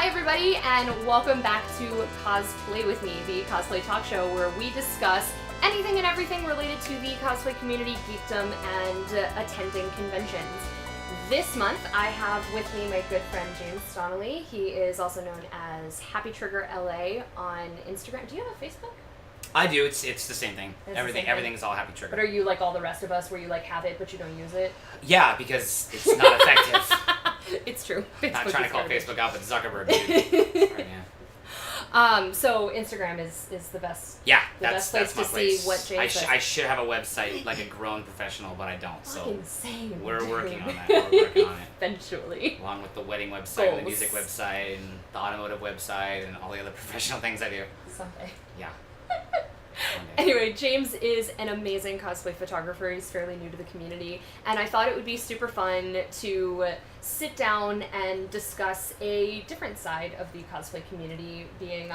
Hi everybody, and welcome back to Cosplay With Me, the cosplay talk show where we discuss anything and everything related to the cosplay community, geekdom, and attending conventions. This month, I have with me my good friend James Donnelly. He is also known as Happy Trigger LA on Instagram. Do you have a Facebook? I do. It's the same thing. Everything is all Happy Trigger. But are you like all the rest of us, where you like have it but you don't use it? Yeah, because it's not effective. It's true. I'm not trying to call Facebook out, but Zuckerberg, dude. Yeah. So Instagram is the best. Yeah, the best place to see what James does. I should have a website like a grown professional, but I don't. So insane. we're working on that. We're working on it. Eventually. Along with the wedding website, and the music website, and the automotive website, and all the other professional things I do. Someday. Yeah. Anyway, James is an amazing cosplay photographer. He's fairly new to the community, and I thought it would be super fun to sit down and discuss a different side of the cosplay community, being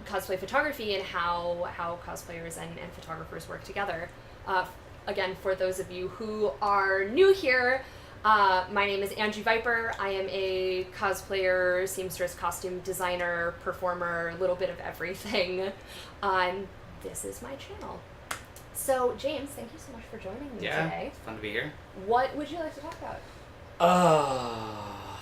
cosplay photography and how cosplayers and photographers work together. Again, for those of you who are new here, my name is Angi Viper. I am a cosplayer, seamstress, costume designer, performer, a little bit of everything. This is my channel. So, James, thank you so much for joining me today. It's fun to be here. What would you like to talk about?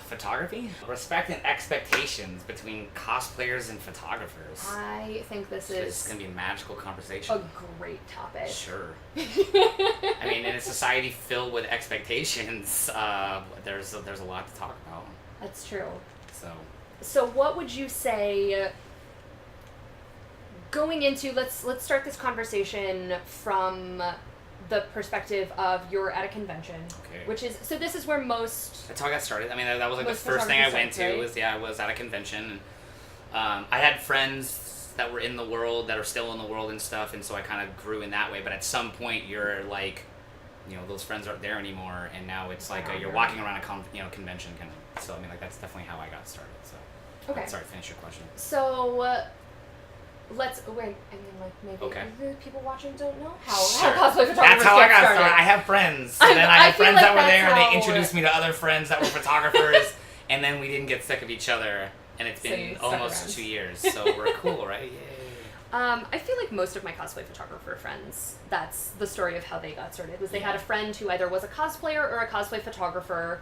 Photography? Respect and expectations between cosplayers and photographers. I think this It's going to be a magical conversation. A great topic. Sure. I mean, in a society filled with expectations, there's a lot to talk about. That's true. So what would you say, going into, let's start this conversation from the perspective of you're at a convention, okay. Which is, so this is where most... That's how I got started. I mean, that was like the most first thing I went to, right? I was at a convention. And, I had friends that were in the world, that are still in the world and stuff, and so I kind of grew in that way. But at some point, you're like, those friends aren't there anymore, and now it's like you're walking around a convention kind of. So I mean, like that's definitely how I got started. So okay. Sorry, finish your question. So let's wait. I mean, like maybe the people watching don't know how cosplay photographers That's how I got started. started. I have friends, and then I had friends like that were there, and they how... introduced me to other friends that were photographers, and then we didn't get sick of each other, and it's been almost 2 years, so we're cool, right? Yay. I feel like most of my cosplay photographer friends, that's the story of how they got started, was they had a friend who either was a cosplayer or a cosplay photographer,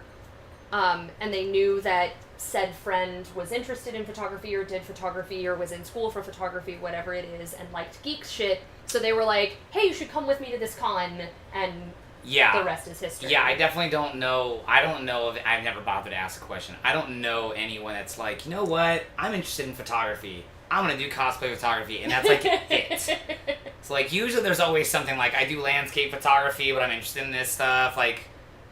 and they knew that said friend was interested in photography or did photography or was in school for photography, whatever it is, and liked geek shit, so they were like, hey, you should come with me to this con, and the rest is history. Yeah, I definitely don't know. I don't know if I've never bothered to ask a question. I don't know anyone that's like, you know what? I'm interested in photography. I'm going to do cosplay photography, and that's like it. So like usually there's always something like I do landscape photography, but I'm interested in this stuff, like,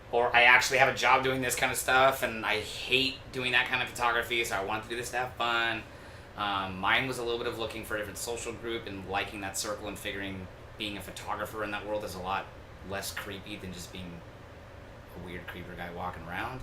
or I actually have a job doing this kind of stuff, and I hate doing that kind of photography, so I wanted to do this to have fun. Mine was a little bit of looking for a different social group and liking that circle and figuring being a photographer in that world is a lot less creepy than just being a weird creeper guy walking around.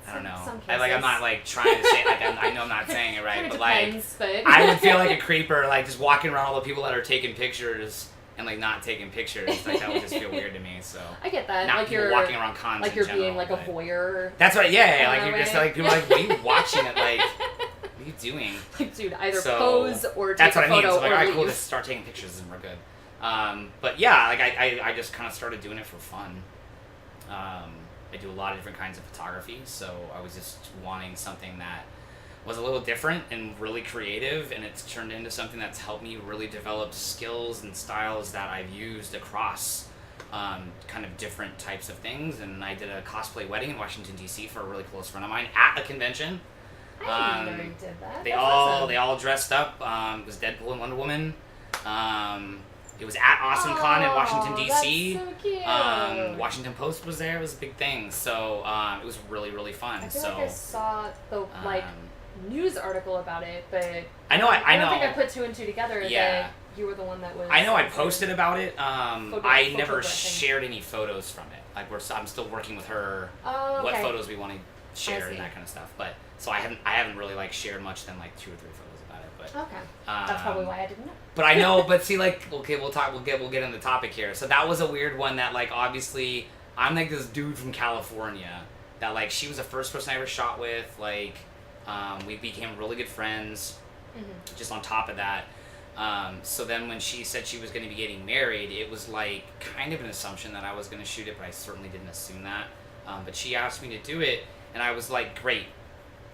I don't know. I'm not like trying to say, like, I know I'm not saying it right, but depends, like, I would feel like a creeper, like just walking around all the people that are taking pictures and like not taking pictures. Like that would just feel weird to me. So I get that. Not like people you're walking around cons like you're in general, being like a voyeur. That's right. Yeah. Like you're just like people are like, what are you watching it? Like, what are you doing? Like, dude, either pose or take that's what a photo I mean. So like, or all right, leave. cool. Just start taking pictures and we're good. But yeah, like I just kind of started doing it for fun. I do a lot of different kinds of photography, so I was just wanting something that was a little different and really creative, and it's turned into something that's helped me really develop skills and styles that I've used across kind of different types of things. And I did a cosplay wedding in Washington, D.C. for a really close friend of mine at a convention. I didn't know you did that. They all dressed up. It was Deadpool and Wonder Woman. It was at AwesomeCon in Washington, D.C. That's so cute. Washington Post was there. It was a big thing. So it was really, really fun. I feel like I saw the news article about it, but I don't think I put two and two together that you were the one that was... I know I posted about it. I never shared any photos from it. Like I'm still working with her. What photos we want to share and that kind of stuff. But so I haven't really like shared much than like 2 or 3 photos about it. But okay, that's probably why I didn't know. But I know. But see, like, okay, we'll get in the topic here. So that was a weird one. That like obviously I'm like this dude from California. That like she was the first person I ever shot with. Like We became really good friends. Mm-hmm. Just on top of that. So then when she said she was going to be getting married, it was like kind of an assumption that I was going to shoot it, but I certainly didn't assume that. But she asked me to do it, and I was like, great.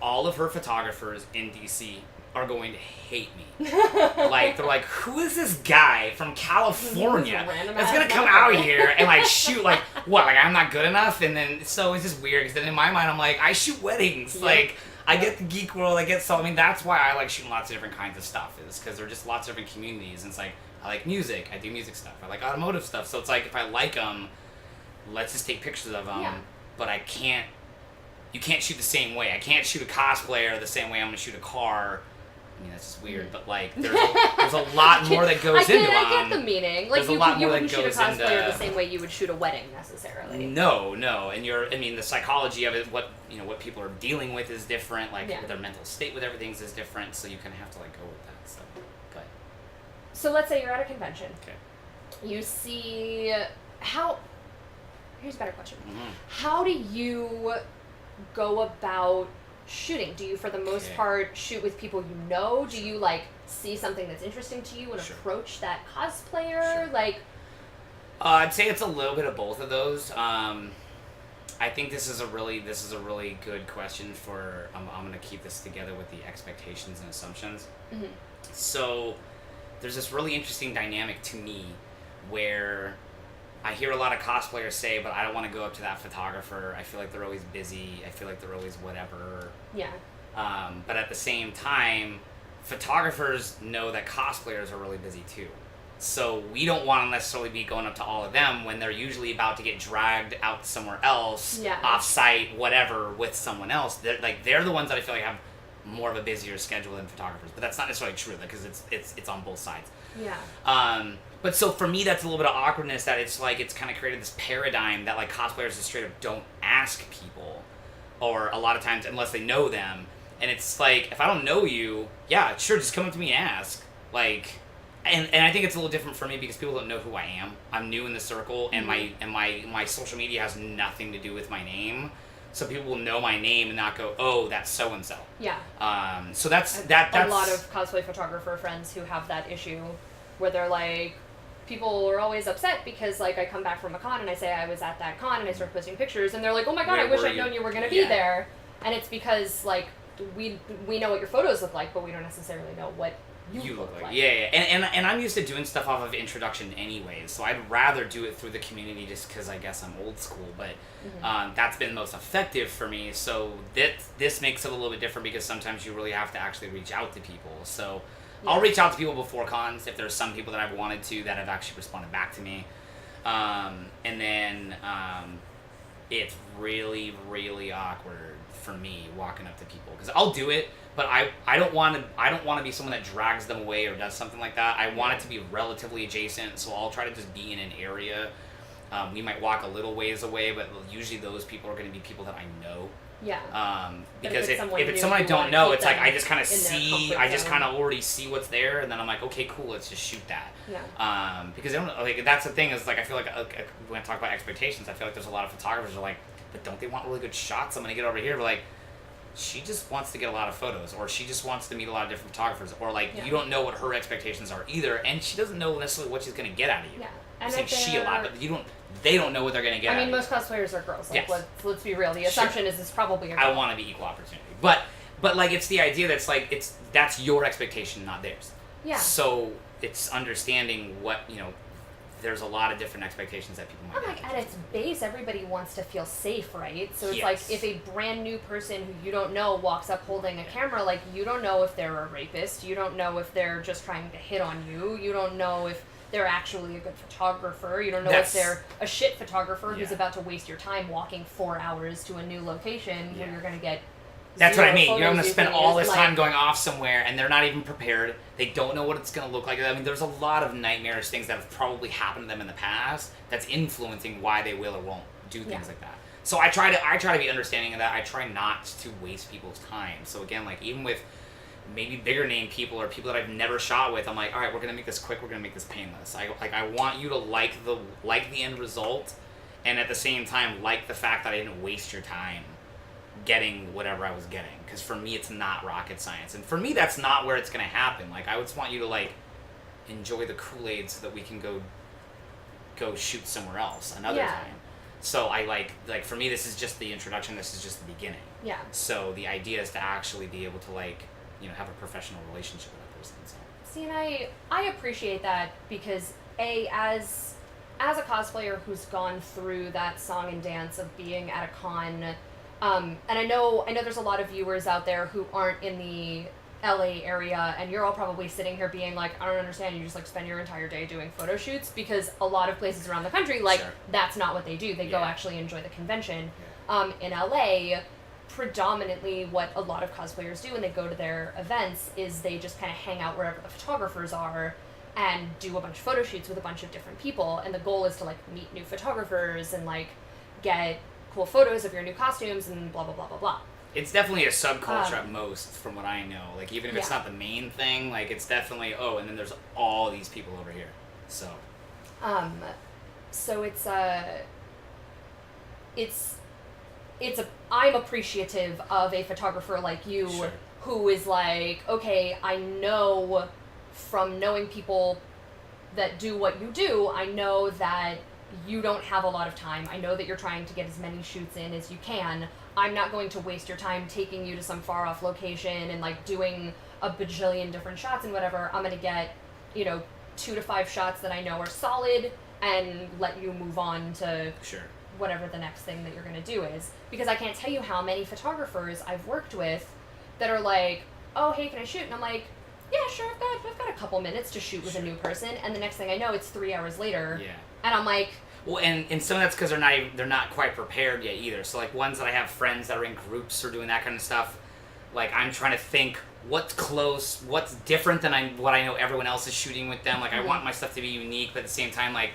All of her photographers in DC are going to hate me. Like, they're like, who is this guy from California that's going to come out here and like shoot, like, what, like I'm not good enough? And then, so it's just weird, because then in my mind, I'm like, I shoot weddings. Yep. Like, I get the geek world, I mean, that's why I like shooting lots of different kinds of stuff, is because there are just lots of different communities. And it's like, I like music, I do music stuff, I like automotive stuff. So it's like, if I like them, let's just take pictures of them. Yeah. But you can't shoot the same way. I can't shoot a cosplayer the same way I'm going to shoot a car. I mean, that's just weird, but like, there's a lot more that goes into them. I get the meaning. Like, you wouldn't shoot a cosplayer the same way you would shoot a wedding, necessarily. No. And the psychology of it, what people are dealing with is different. Like, their mental state with everything is different, so you kind of have to, like, go with that. So, go ahead. So let's say you're at a convention. Okay. You see here's a better question. Mm-hmm. How do you go about shooting? Do you, for the most part, shoot with people you know? Do you, like, see something that's interesting to you and approach that cosplayer? Sure. Like, I'd say it's a little bit of both of those. I think this is a really good question for. I'm gonna keep this together with the expectations and assumptions. Mm-hmm. So there's this really interesting dynamic to me where I hear a lot of cosplayers say, but I don't want to go up to that photographer. I feel like they're always busy. I feel like they're always whatever. Yeah. But at the same time, photographers know that cosplayers are really busy too. So we don't want to necessarily be going up to all of them when they're usually about to get dragged out somewhere else, off-site, whatever, with someone else. They're the ones that I feel like have more of a busier schedule than photographers. But that's not necessarily true, because it's on both sides. Yeah. But so for me, that's a little bit of awkwardness, that it's like, it's kind of created this paradigm that like cosplayers just straight up don't ask people, or a lot of times, unless they know them. And it's like, if I don't know you, yeah, sure, just come up to me and ask. Like, and I think it's a little different for me because people don't know who I am. I'm new in the circle, and my social media has nothing to do with my name. So people will know my name and not go, oh, that's so and so. Yeah. So that's a lot of cosplay photographer friends who have that issue, where they're like, people are always upset because, like, I come back from a con and I say I was at that con and I start posting pictures, and they're like, oh my god, I wish I'd known you were going to be there. And it's because, like, we know what your photos look like, but we don't necessarily know what you look like. Yeah. And I'm used to doing stuff off of introduction anyways, so I'd rather do it through the community just because I guess I'm old school, but that's been most effective for me. So this makes it a little bit different because sometimes you really have to actually reach out to people. So I'll reach out to people before cons if there's some people that I've wanted to that have actually responded back to me. And then it's really, really awkward for me walking up to people because I'll do it, but I don't want to be someone that drags them away or does something like that. I want it to be relatively adjacent, so I'll try to just be in an area. We might walk a little ways away, but usually those people are going to be people that I know. Yeah. Because if it's someone I don't know, it's like I just kind of see, I just kind of already see what's there, and then I'm like, okay, cool, let's just shoot that. Yeah. Because I don't like, that's the thing is like I feel like when I talk about expectations, I feel like there's a lot of photographers who are like, but don't they want really good shots? I'm gonna get over here, but like, she just wants to get a lot of photos, or she just wants to meet a lot of different photographers, or like you don't know what her expectations are either, and she doesn't know necessarily what she's gonna get out of you. Yeah. I'm saying she a lot, but they don't know what they're gonna get. I mean, most cosplayers are girls. Like, let's be real. The assumption is it's probably a girl. I want to be equal opportunity, but like it's the idea that's like that's your expectation, not theirs. Yeah. So it's understanding what there's a lot of different expectations that people might have. Like, at its base, everybody wants to feel safe, right? So it's like, if a brand new person who you don't know walks up holding a camera, like, you don't know if they're a rapist, you don't know if they're just trying to hit on you, you don't know if they're actually a good photographer, you don't know if they're a shit photographer who's about to waste your time walking 4 hours to a new location where you're going to get That's what I mean. You're going to spend all this time going off somewhere, and they're not even prepared. They don't know what it's going to look like. I mean, there's a lot of nightmarish things that have probably happened to them in the past that's influencing why they will or won't do things like that. So I try to be understanding of that. I try not to waste people's time. So again, like, even with maybe bigger name people or people that I've never shot with, I'm like, all right, we're going to make this quick. We're going to make this painless. I want you to like the end result, and at the same time, like the fact that I didn't waste your time getting whatever I was getting. Because for me, it's not rocket science. And for me, that's not where it's going to happen. Like, I just want you to, like, enjoy the Kool-Aid so that we can go shoot somewhere else another time. So I like for me, this is just the introduction. This is just the beginning. Yeah. So the idea is to actually be able to, like, you know, have a professional relationship with that person. So. See, and I appreciate that because as a cosplayer who's gone through that song and dance of being at a con, and I know there's a lot of viewers out there who aren't in the LA area, and you're all probably sitting here being like, I don't understand, you just like spend your entire day doing photo shoots, because a lot of places around the country, like, that's not what they do. They go actually enjoy the convention. In LA, predominantly what a lot of cosplayers do when they go to their events is they just kind of hang out wherever the photographers are and do a bunch of photo shoots with a bunch of different people, and the goal is to like meet new photographers and like get cool photos of your new costumes and blah blah blah blah blah. It's definitely a subculture at most, from what I know. Like, even if it's not the main thing, like, it's definitely, and then there's all these people over here. So. So I'm appreciative of a photographer like you who is like, okay, I know from knowing people that do what you do, I know that you don't have a lot of time. I know that you're trying to get as many shoots in as you can. I'm not going to waste your time taking you to some far off location and like doing a bajillion different shots and whatever. I'm going to get, 2 to 5 shots that I know are solid and let you move on to whatever the next thing that you're going to do is. Because I can't tell you how many photographers I've worked with that are like, oh, hey, can I shoot? And I'm like, yeah, sure, I've got a couple minutes to shoot with a new person. And the next thing I know, it's 3 hours later. Yeah. And I'm like... Well, and some of that's because they're not quite prepared yet either. So, like, ones that I have friends that are in groups or doing that kind of stuff, like, I'm trying to think what's close, what's different than what I know everyone else is shooting with them. Like, I want my stuff to be unique, but at the same time, like,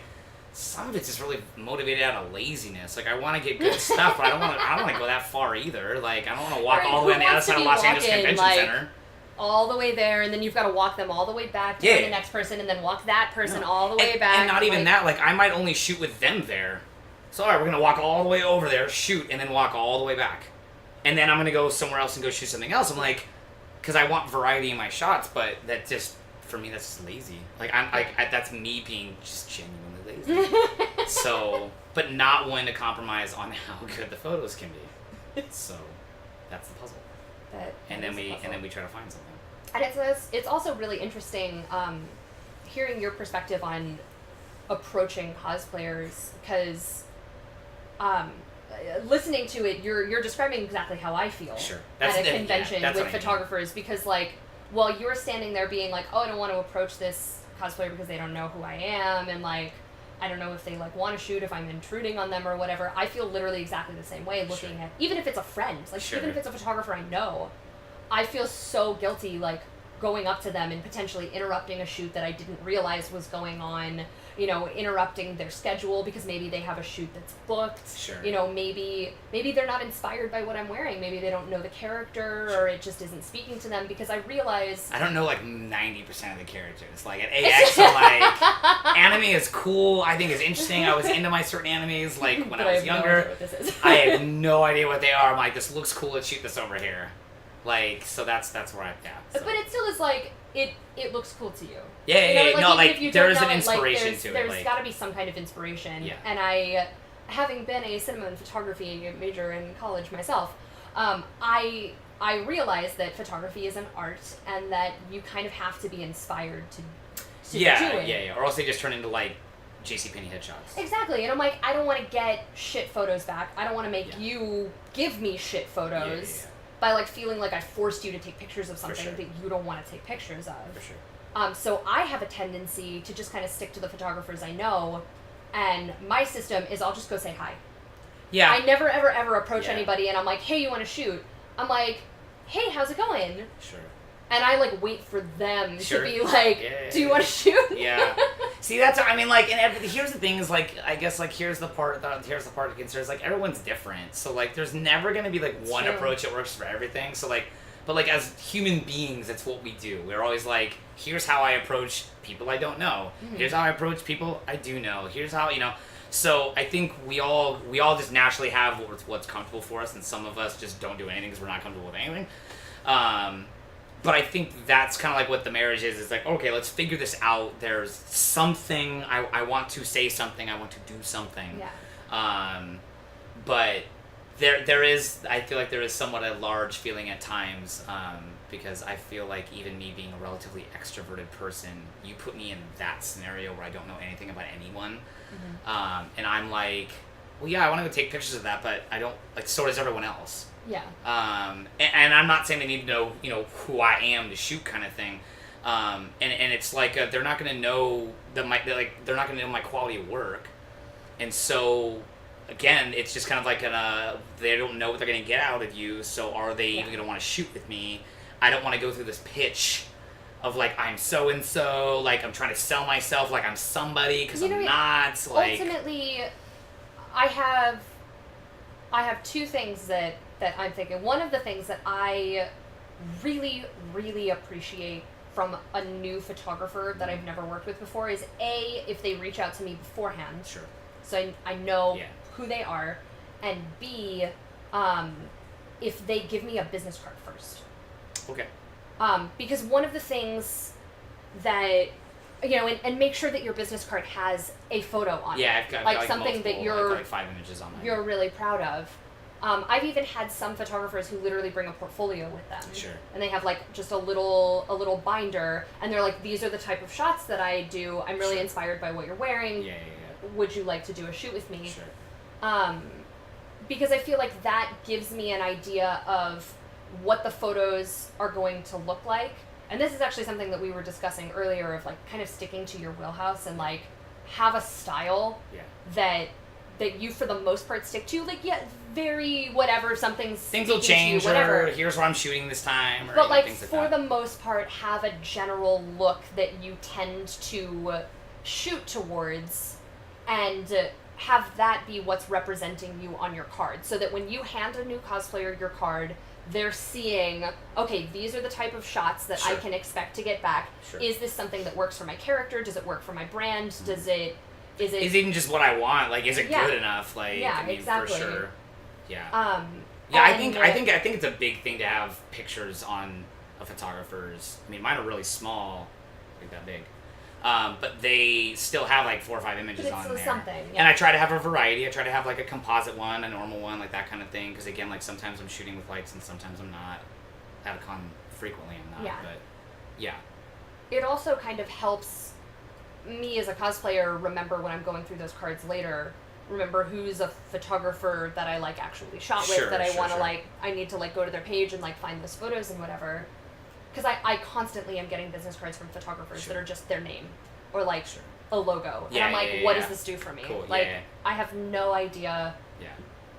some of it's just really motivated out of laziness. Like, I want to get good stuff, but I don't want to go that far either. Like, I don't want to walk all the way on the other side of Los Angeles Convention Center. All the way there, and then you've got to walk them all the way back to the next person, and then walk that person all the way back. And not even that, like, I might only shoot with them there. So, all right, we're going to walk all the way over there, shoot, and then walk all the way back. And then I'm going to go somewhere else and go shoot something else. I'm like, because I want variety in my shots, but that just, for me, that's just lazy. Like, that's me being just genuinely lazy. So, but not willing to compromise on how good the photos can be. So, that's the puzzle. And then we try to find something. And it's also really interesting hearing your perspective on approaching cosplayers, because listening to it, you're describing exactly how I feel at a convention with photographers, because like, while you're standing there being like, oh, I don't want to approach this cosplayer because they don't know who I am, and like, I don't know if they like want to shoot, if I'm intruding on them or whatever. I feel literally exactly the same way looking at, even if it's a friend, like even if it's a photographer I know, I feel so guilty like going up to them and potentially interrupting a shoot that I didn't realize was going on, interrupting their schedule because maybe they have a shoot that's booked. Maybe they're not inspired by what I'm wearing. Maybe they don't know the character or it just isn't speaking to them, because I realize... I don't know like 90% of the characters. Like at AX, I'm like, anime is cool, I think it's interesting. I was into my certain animes like when I was younger. I have no idea what they are. I'm like, this looks cool, let's shoot this over here. Like, so that's where I'm at. So. But it still is like, it looks cool to you. There is an inspiration to it. There's got to be some kind of inspiration. Yeah. And I, having been a cinema and photography major in college myself, I realized that photography is an art and that you kind of have to be inspired to do it. Yeah. Or else they just turn into like JCPenney headshots. Exactly. And I'm like, I don't want to get shit photos back. I don't want to make you give me shit photos. By like feeling like I forced you to take pictures of something that you don't want to take pictures of. For sure. So I have a tendency to just kind of stick to the photographers I know, and my system is I'll just go say hi. Yeah. I never ever approach anybody and I'm like, hey, you want to shoot? I'm like, hey, how's it going? Sure. And I like wait for them to be like, do you want to shoot? Yeah. See, that's, I mean, like, and here's the thing is, like, I guess, like, here's the part to consider is, like, everyone's different. So, like, there's never going to be, like, one approach that works for everything. So, like, but, like, as human beings, that's what we do. We're always like, here's how I approach people I don't know. Mm-hmm. Here's how I approach people I do know. Here's how, So I think we all just naturally have what's comfortable for us, and some of us just don't do anything because we're not comfortable with anything. But I think that's kind of like what the marriage is. It's like, okay, let's figure this out. There's something, I want to say something, I want to do something. Yeah. But there is, I feel like there is somewhat a large feeling at times, because I feel like even me being a relatively extroverted person, you put me in that scenario where I don't know anything about anyone. And I'm like, well, yeah, I want to go take pictures of that, but I don't, like, so does everyone else. Yeah. And I'm not saying they need to know, who I am to shoot kind of thing. And it's like, they're not going to know they're not going to know my quality of work. And so, again, it's just kind of like they don't know what they're going to get out of you, so are they even going to want to shoot with me? I don't want to go through this pitch of, like, I'm so-and-so, like, I'm trying to sell myself like I'm somebody, because I'm not, like... Ultimately, I have two things that I'm thinking. One of the things that I really, really appreciate from a new photographer that I've never worked with before is, A, if they reach out to me beforehand. Sure. So I know who they are, and B, if they give me a business card first. Okay. Because one of the things that, and make sure that your business card has a photo on it. Yeah, I've got like something that you're like 5 images on mine. You're really proud of. I've even had some photographers who literally bring a portfolio with them. Sure. And they have, like, just a little binder, and they're like, these are the type of shots that I do. I'm really inspired by what you're wearing. Yeah. Would you like to do a shoot with me? Sure. Because I feel like that gives me an idea of what the photos are going to look like. And this is actually something that we were discussing earlier, of, like, kind of sticking to your wheelhouse and, like, have a style that you for the most part stick to. Like, very whatever, things will change, you, whatever. Or here's where I'm shooting this time, or but like things like for that. the most part, have a general look that you tend to shoot towards, and have that be what's representing you on your card, so that when you hand a new cosplayer your card, they're seeing, okay, these are the type of shots that I can expect to get back. Is this something that works for my character? Does it work for my brand? Is it even just what I want? Like, is it good enough? Like, I mean, exactly. for sure. Yeah. I think it's a big thing to have pictures on a photographer's. I mean, mine are really small, like that big. But they still have like 4 or 5 images on there. Something, And I try to have a variety. I try to have like a composite one, a normal one, like that kind of thing. Because again, like sometimes I'm shooting with lights and sometimes I'm not. At a con frequently I'm not. Yeah. But yeah. It also kind of helps me as a cosplayer remember when I'm going through those cards later. Remember who's a photographer that I like actually shot with, that I want to like. I need to like go to their page and like find those photos and whatever. Because I constantly am getting business cards from photographers that are just their name or like a logo. And I'm like, what does this do for me? Cool. Like, I have no idea Yeah.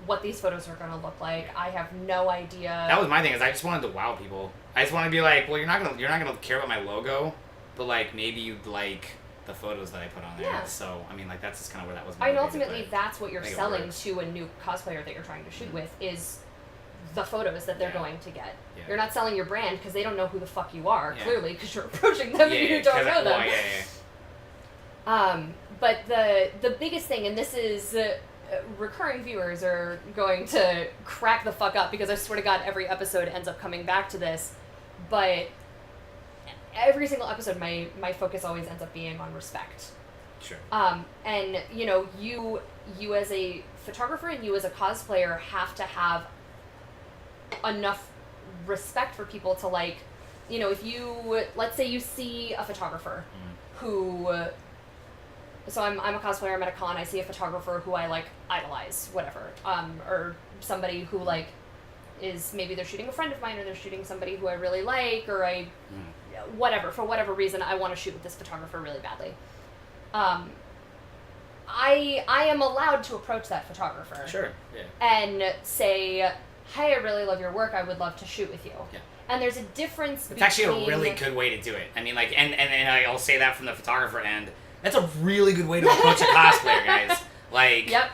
what these photos are going to look like. I have no idea. That was my thing, is I just wanted to wow people. I just want to be like, well, you're not gonna care about my logo, but like maybe you'd like the photos that I put on there. Yeah. So I mean, like that's just kind of where that was. And ultimately, that's what you're selling to a new cosplayer that you're trying to shoot with, is the photos that they're going to get. Yeah. You're not selling your brand because they don't know who the fuck you are, clearly, because you're approaching them and you don't know them. But the biggest thing, and this is recurring viewers are going to crack the fuck up because I swear to God every episode ends up coming back to this, but every single episode my focus always ends up being on respect. Sure. And you as a photographer and you as a cosplayer have to have enough respect for people to like, if you, let's say you see a photographer who, so I'm a cosplayer, I'm at a con, I see a photographer who I like idolize, whatever, or somebody who like is, maybe they're shooting a friend of mine or they're shooting somebody who I really like, or whatever, for whatever reason I want to shoot with this photographer really badly. I am allowed to approach that photographer. Sure. Yeah. And say, hey, I really love your work, I would love to shoot with you. Yeah. And there's a difference It's actually a really good way to do it. I mean, like, and I'll say that from the photographer end. That's a really good way to approach a cosplayer, guys. Like, yep.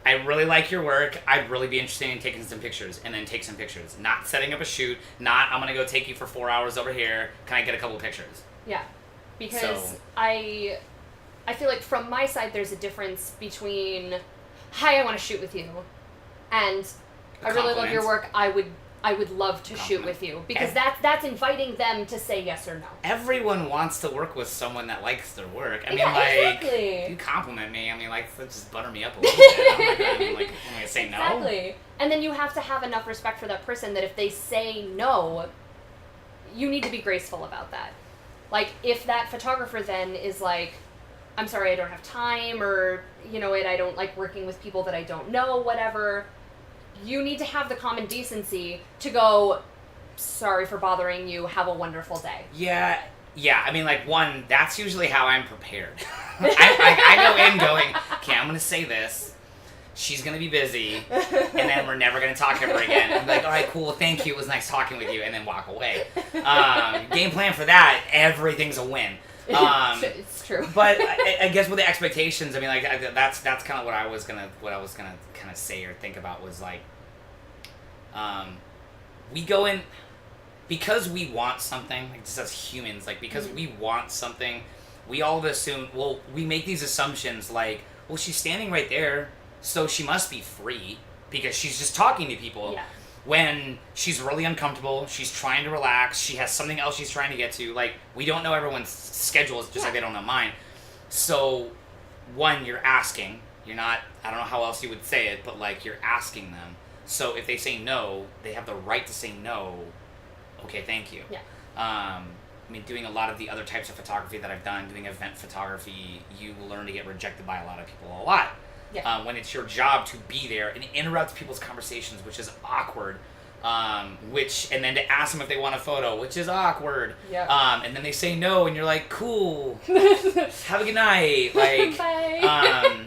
I really like your work. I'd really be interested in taking some pictures, and then take some pictures. Not setting up a shoot. Not, I'm going to go take you for 4 hours over here. Can I get a couple pictures? Yeah. Because I I feel like from my side, there's a difference between, hi, I want to shoot with you, and I really love your work. I would love to shoot with you, because that's inviting them to say yes or no. Everyone wants to work with someone that likes their work. I mean, exactly. You compliment me. I mean, let's just butter me up a little bit. I'm not gonna say no. Exactly. And then you have to have enough respect for that person that if they say no, you need to be graceful about that. Like, if that photographer then is like, I'm sorry, I don't have time, or, I don't like working with people that I don't know, whatever, you need to have the common decency to go, sorry for bothering you, have a wonderful day. Yeah. I mean, one, that's usually how I'm prepared. I go in going, okay, I'm going to say this. She's going to be busy, and then we're never going to talk ever again. I'm like, all right, cool, thank you, it was nice talking with you, and then walk away. Game plan for that, everything's a win. It's true. But I guess with the expectations, I mean, that's kind of what I was gonna kind of say or think about was we go in because we want something, just as humans, because we want something, we all assume, we make these assumptions she's standing right there, so she must be free because she's just talking to people. Yeah. When she's really uncomfortable, she's trying to relax, she has something else she's trying to get to. We don't know everyone's schedules, just like they don't know mine. So, one, you're asking. You're not, I don't know how else you would say it, but you're asking them. So if they say no, they have the right to say no. Okay, thank you. Yeah. I mean, doing a lot of the other types of photography that I've done, doing event photography, you learn to get rejected by a lot of people a lot. Yeah. When it's your job to be there and interrupt people's conversations, which is awkward, and then to ask them if they want a photo, which is awkward. Yeah. And then they say no, and you're like, cool, have a good night. Bye.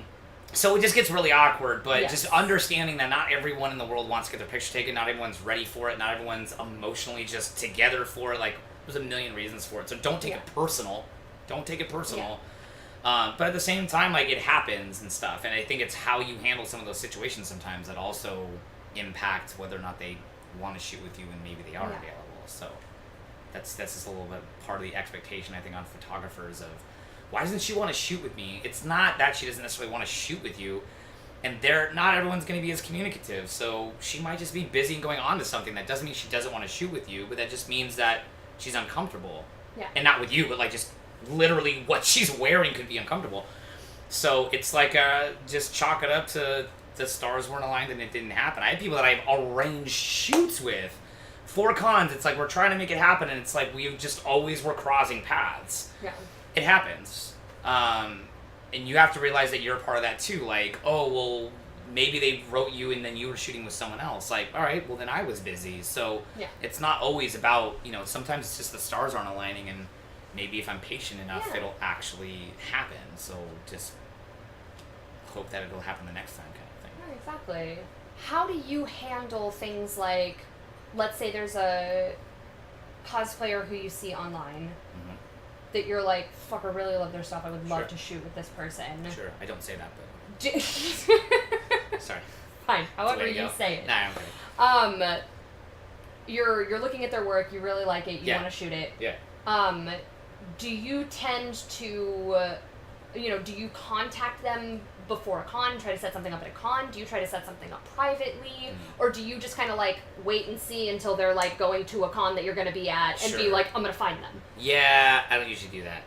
So it just gets really awkward, but Yes. just understanding that not everyone in the world wants to get their picture taken, not everyone's ready for it, not everyone's emotionally just together for it. There's a million reasons for it, so don't take it personal. Don't take it personal. Yeah. But at the same time, it happens and stuff, and I think it's how you handle some of those situations sometimes that also impact whether or not they want to shoot with you, and maybe they are available. So that's just a little bit part of the expectation, I think, on photographers of, why doesn't she want to shoot with me? It's not that she doesn't necessarily want to shoot with you, and not everyone's going to be as communicative, so she might just be busy and going on to something. That doesn't mean she doesn't want to shoot with you, but that just means that she's uncomfortable. Yeah. And not with you, but just literally what she's wearing could be uncomfortable. So it's just chalk it up to the stars weren't aligned and it didn't happen. I had people that I've arranged shoots with for cons. It's we're trying to make it happen, and it's we just always were crossing paths. Yeah. It happens. And you have to realize that you're a part of that too. Maybe they wrote you and then you were shooting with someone else. All right, well then I was busy. So it's not always about, sometimes it's just the stars aren't aligning, and maybe if I'm patient enough, it'll actually happen. So just hope that it'll happen the next time, kind of thing. Yeah, exactly. How do you handle things let's say there's a cosplayer who you see online that you're fuck, I really love their stuff, I would love to shoot with this person. Sure, I don't say that, but... Sorry. Fine, however you say it. Nah, I'm okay. You're looking at their work, you really like it, you want to shoot it. Yeah. Do you tend to, do you contact them before a con, try to set something up at a con? Do you try to set something up privately? Or do you just kind of wait and see until they're going to a con that you're going to be at and be I'm going to find them? Yeah, I don't usually do that.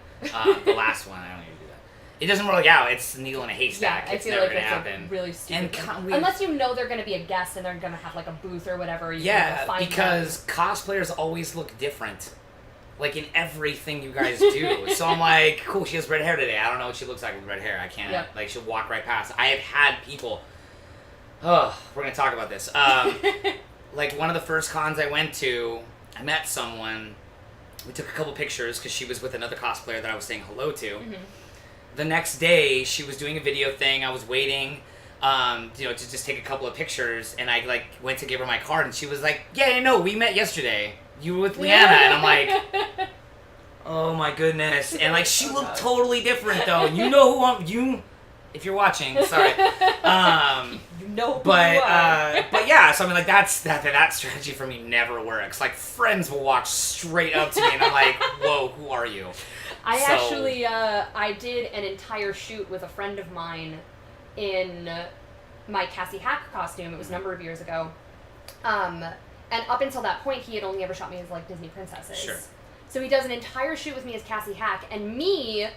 The last one, I don't usually do that. It doesn't work out. It's a needle in a haystack. Yeah, it's never going to happen. Really stupid. Unless you know they're going to be a guest and they're going to have a booth or whatever. You can go find because them. Cosplayers always look different. In everything you guys do. So I'm cool, she has red hair today. I don't know what she looks like with red hair. I can't, she'll walk right past. I have had people, we're going to talk about this. One of the first cons I went to, I met someone, we took a couple pictures because she was with another cosplayer that I was saying hello to. Mm-hmm. The next day, she was doing a video thing, I was waiting, to just take a couple of pictures, and I, went to give her my card, and she was like, yeah, no, we met yesterday. You were with Leanna, and I'm oh my goodness, and she looked totally different though. You know who if you're watching, sorry. You know who But you are. but yeah, so I mean, like that strategy for me never works. Like friends will walk straight up to me and I'm like, whoa, who are you? I did an entire shoot with a friend of mine in my Cassie Hack costume. It was a number of years ago. And up until that point, he had only ever shot me as, like, Disney princesses. Sure. So he does an entire shoot with me as Cassie Hack, and me,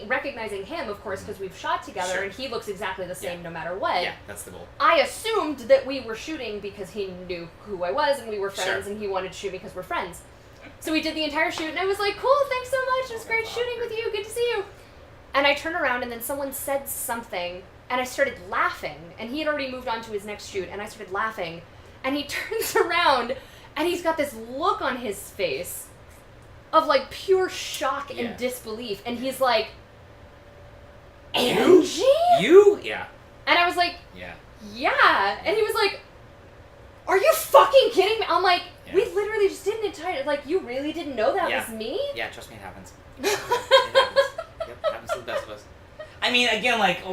recognizing him, of course, because we've shot together, Sure. and he looks exactly the same no matter what. Yeah, that's the goal. I assumed that we were shooting because he knew who I was, and we were friends, Sure. and he wanted to shoot me because we're friends. So we did the entire shoot, and I was like, cool, thanks so much, it was great shooting with you, good to see you. And I turned around, and then someone said something, and I started laughing, and he had already moved on to his next shoot, and I started laughing, and he turns around, and he's got this look on his face of, like, pure shock and disbelief, and he's like, Angie? You? Yeah. And I was like, Yeah. yeah. And he was like, are you fucking kidding me? I'm like, Yeah. we literally just did an entire, like, you really didn't know that was me? Yeah, trust me, it happens. It happens. Yep, it happens to the best of us. I mean, again, like,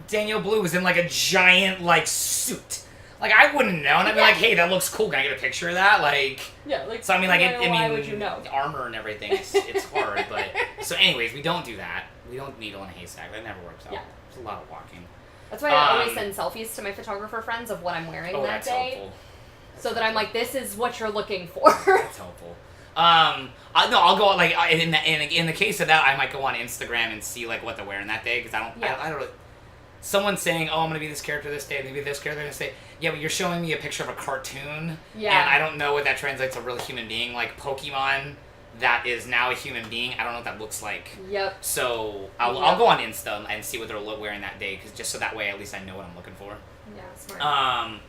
Daniel Blue was in, like, a giant, like, suit. Like, I wouldn't know. And I'd be like, hey, that looks cool. Can I get a picture of that? Like, Yeah, like, so I mean, like, why would you know? armor and everything, it's hard. But, so anyways, we don't do that. We don't needle in a haystack. That never works out. Yeah. It's a lot of walking. That's why I always send selfies to my photographer friends of what I'm wearing that that's day. helpful. So that I'm like, this is what you're looking for. That's helpful. I'll go like in the case of that, I might go on Instagram and see like what they're wearing that day because I don't. Someone saying, "Oh, I'm gonna be this character this day, maybe this character this day." Yeah, but you're showing me a picture of a cartoon, and I don't know what that translates to a real human being. Like Pokemon, that is now a human being. I don't know what that looks like. Yep. So I'll go on Insta and see what they're wearing that day, because just so that way at least I know what I'm looking for. Yeah, smart.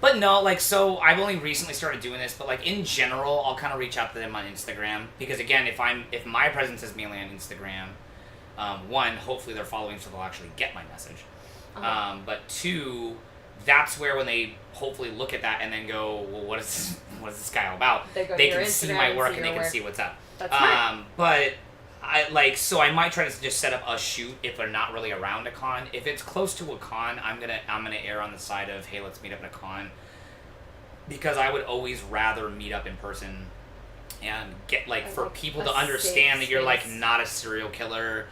But no, like, so I've only recently started doing this, but like in general, I'll kind of reach out to them on Instagram because again, if my presence is mainly on Instagram, one, hopefully they're following so they'll actually get my message. But two, that's where when they hopefully look at that and then go, well, what is this guy all about? They can see my work and they can see what's up. That's smart. But so I might try to just set up a shoot if they're not really around a con. If it's close to a con, I'm gonna err on the side of, hey, let's meet up at a con, because I would always rather meet up in person and get for people to understand that you're like not a serial killer.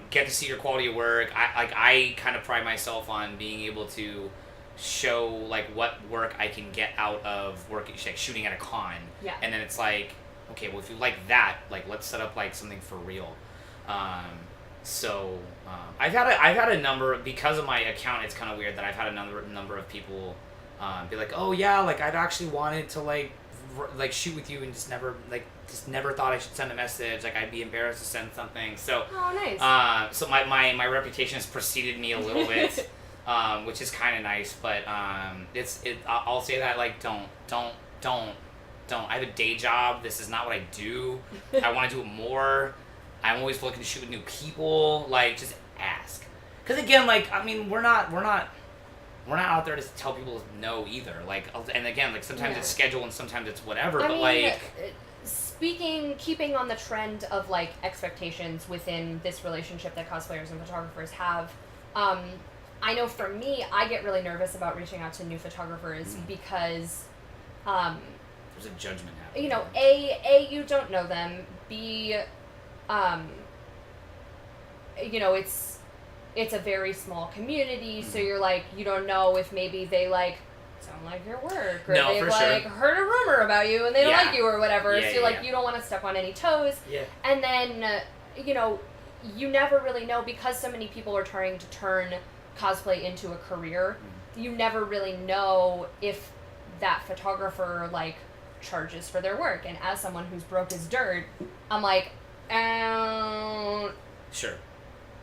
Get to see your quality of work. I kind of pride myself on being able to show like what work I can get out of work, like shooting at a con. Yeah. And then it's like, okay, well if you like that, like let's set up like something for real. I've had a number, because of my account. It's kind of weird that I've had a number of people be like, oh yeah, like I'd actually wanted to like shoot with you and just never thought I should send a message. Like I'd be embarrassed to send something. So nice. So my reputation has preceded me a little bit, which is kind of nice. But I'll say that like don't. I have a day job. This is not what I do. I want to do it more. I'm always looking to shoot with new people. Like, just ask. Because again, like, I mean, we're not out there to tell people no either. Like, and again, like sometimes it's schedule and sometimes it's whatever. I but mean, like, keeping on the trend of like expectations within this relationship that cosplayers and photographers have. I know for me, I get really nervous about reaching out to new photographers because. There's a judgment happening. You know, A, you don't know them. B, you know, it's a very small community, so you're like, you don't know if maybe they like don't like your work, or they've like heard a rumor about you and they don't like you or whatever. So you're like, you don't want to step on any toes. Yeah. And then, you know, you never really know, because so many people are trying to turn cosplay into a career. You never really know if that photographer like charges for their work. And as someone who's broke as dirt, I'm like, sure,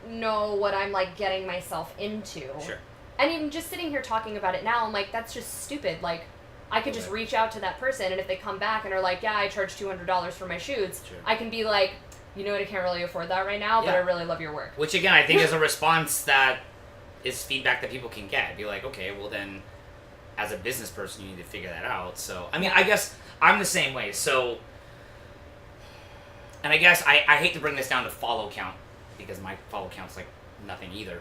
know what I'm like getting myself into. Sure. And even just sitting here talking about it now, I'm like, that's just stupid. Like, I could just reach out to that person, and if they come back and are like, yeah, I charge $200 for my shoots, I can be like, you know what, I can't really afford that right now, but I really love your work. Which again, I think is a response that is feedback that people can get. Be like, okay, well then, as a business person, you need to figure that out. So, I mean, I guess I'm the same way. So, and I guess I hate to bring this down to follow count, because my follow count's like nothing either.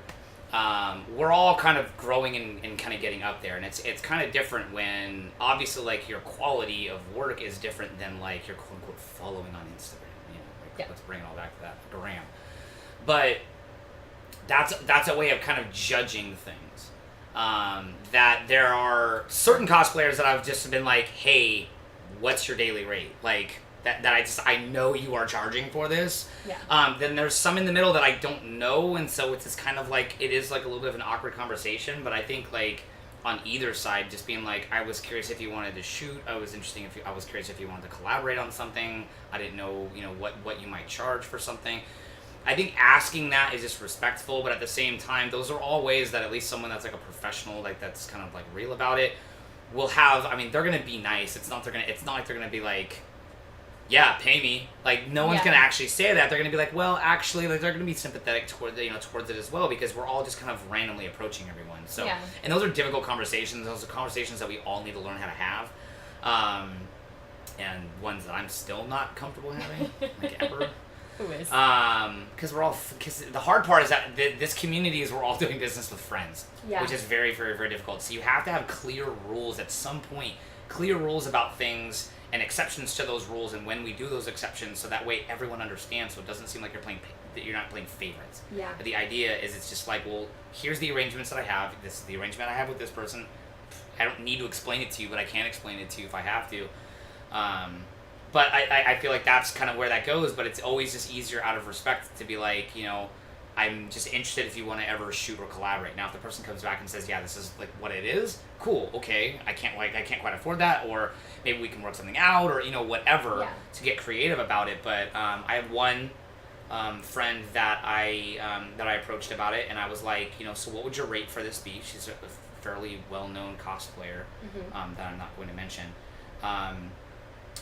we're all kind of growing and kind of getting up there, and it's kind of different when obviously like your quality of work is different than like your quote unquote following on Instagram. You know, like, let's bring it all back to that gram. But that's a way of kind of judging things. That there are certain cosplayers that I've just been like, hey, what's your daily rate? Like that I know you are charging for this. Yeah. Then there's some in the middle that I don't know, and so it's just kind of like it is like a little bit of an awkward conversation. But I think like on either side, just being like, I was curious if you wanted to shoot. I was curious if you wanted to collaborate on something. I didn't know, you know, what you might charge for something. I think asking that is just respectful, but at the same time, those are all ways that at least someone that's like a professional, like that's kind of like real about it, will have. I mean, they're gonna be nice. It's not like they're gonna be like, yeah, pay me. Like no one's gonna actually say that. They're gonna be like, well, actually, like they're gonna be sympathetic towards it as well, because we're all just kind of randomly approaching everyone. So, and those are difficult conversations. Those are conversations that we all need to learn how to have, and ones that I'm still not comfortable having, like ever. Who is? Because the hard part is that this community is we're all doing business with friends, which is very, very, very difficult. So you have to have clear rules at some point, clear rules about things and exceptions to those rules, and when we do those exceptions, so that way everyone understands, so it doesn't seem like you're not playing favorites. Yeah. But the idea is it's just like, well, here's the arrangements that I have. This is the arrangement I have with this person. I don't need to explain it to you, but I can explain it to you if I have to. But I feel like that's kind of where that goes, but it's always just easier out of respect to be like, you know, I'm just interested if you want to ever shoot or collaborate. Now, if the person comes back and says, yeah, this is like what it is, cool, okay, I can't quite afford that, or maybe we can work something out, or, you know, whatever, to get creative about it. But I have one friend that I approached about it, and I was like, you know, so what would your rate for this be? She's a fairly well-known cosplayer, that I'm not going to mention.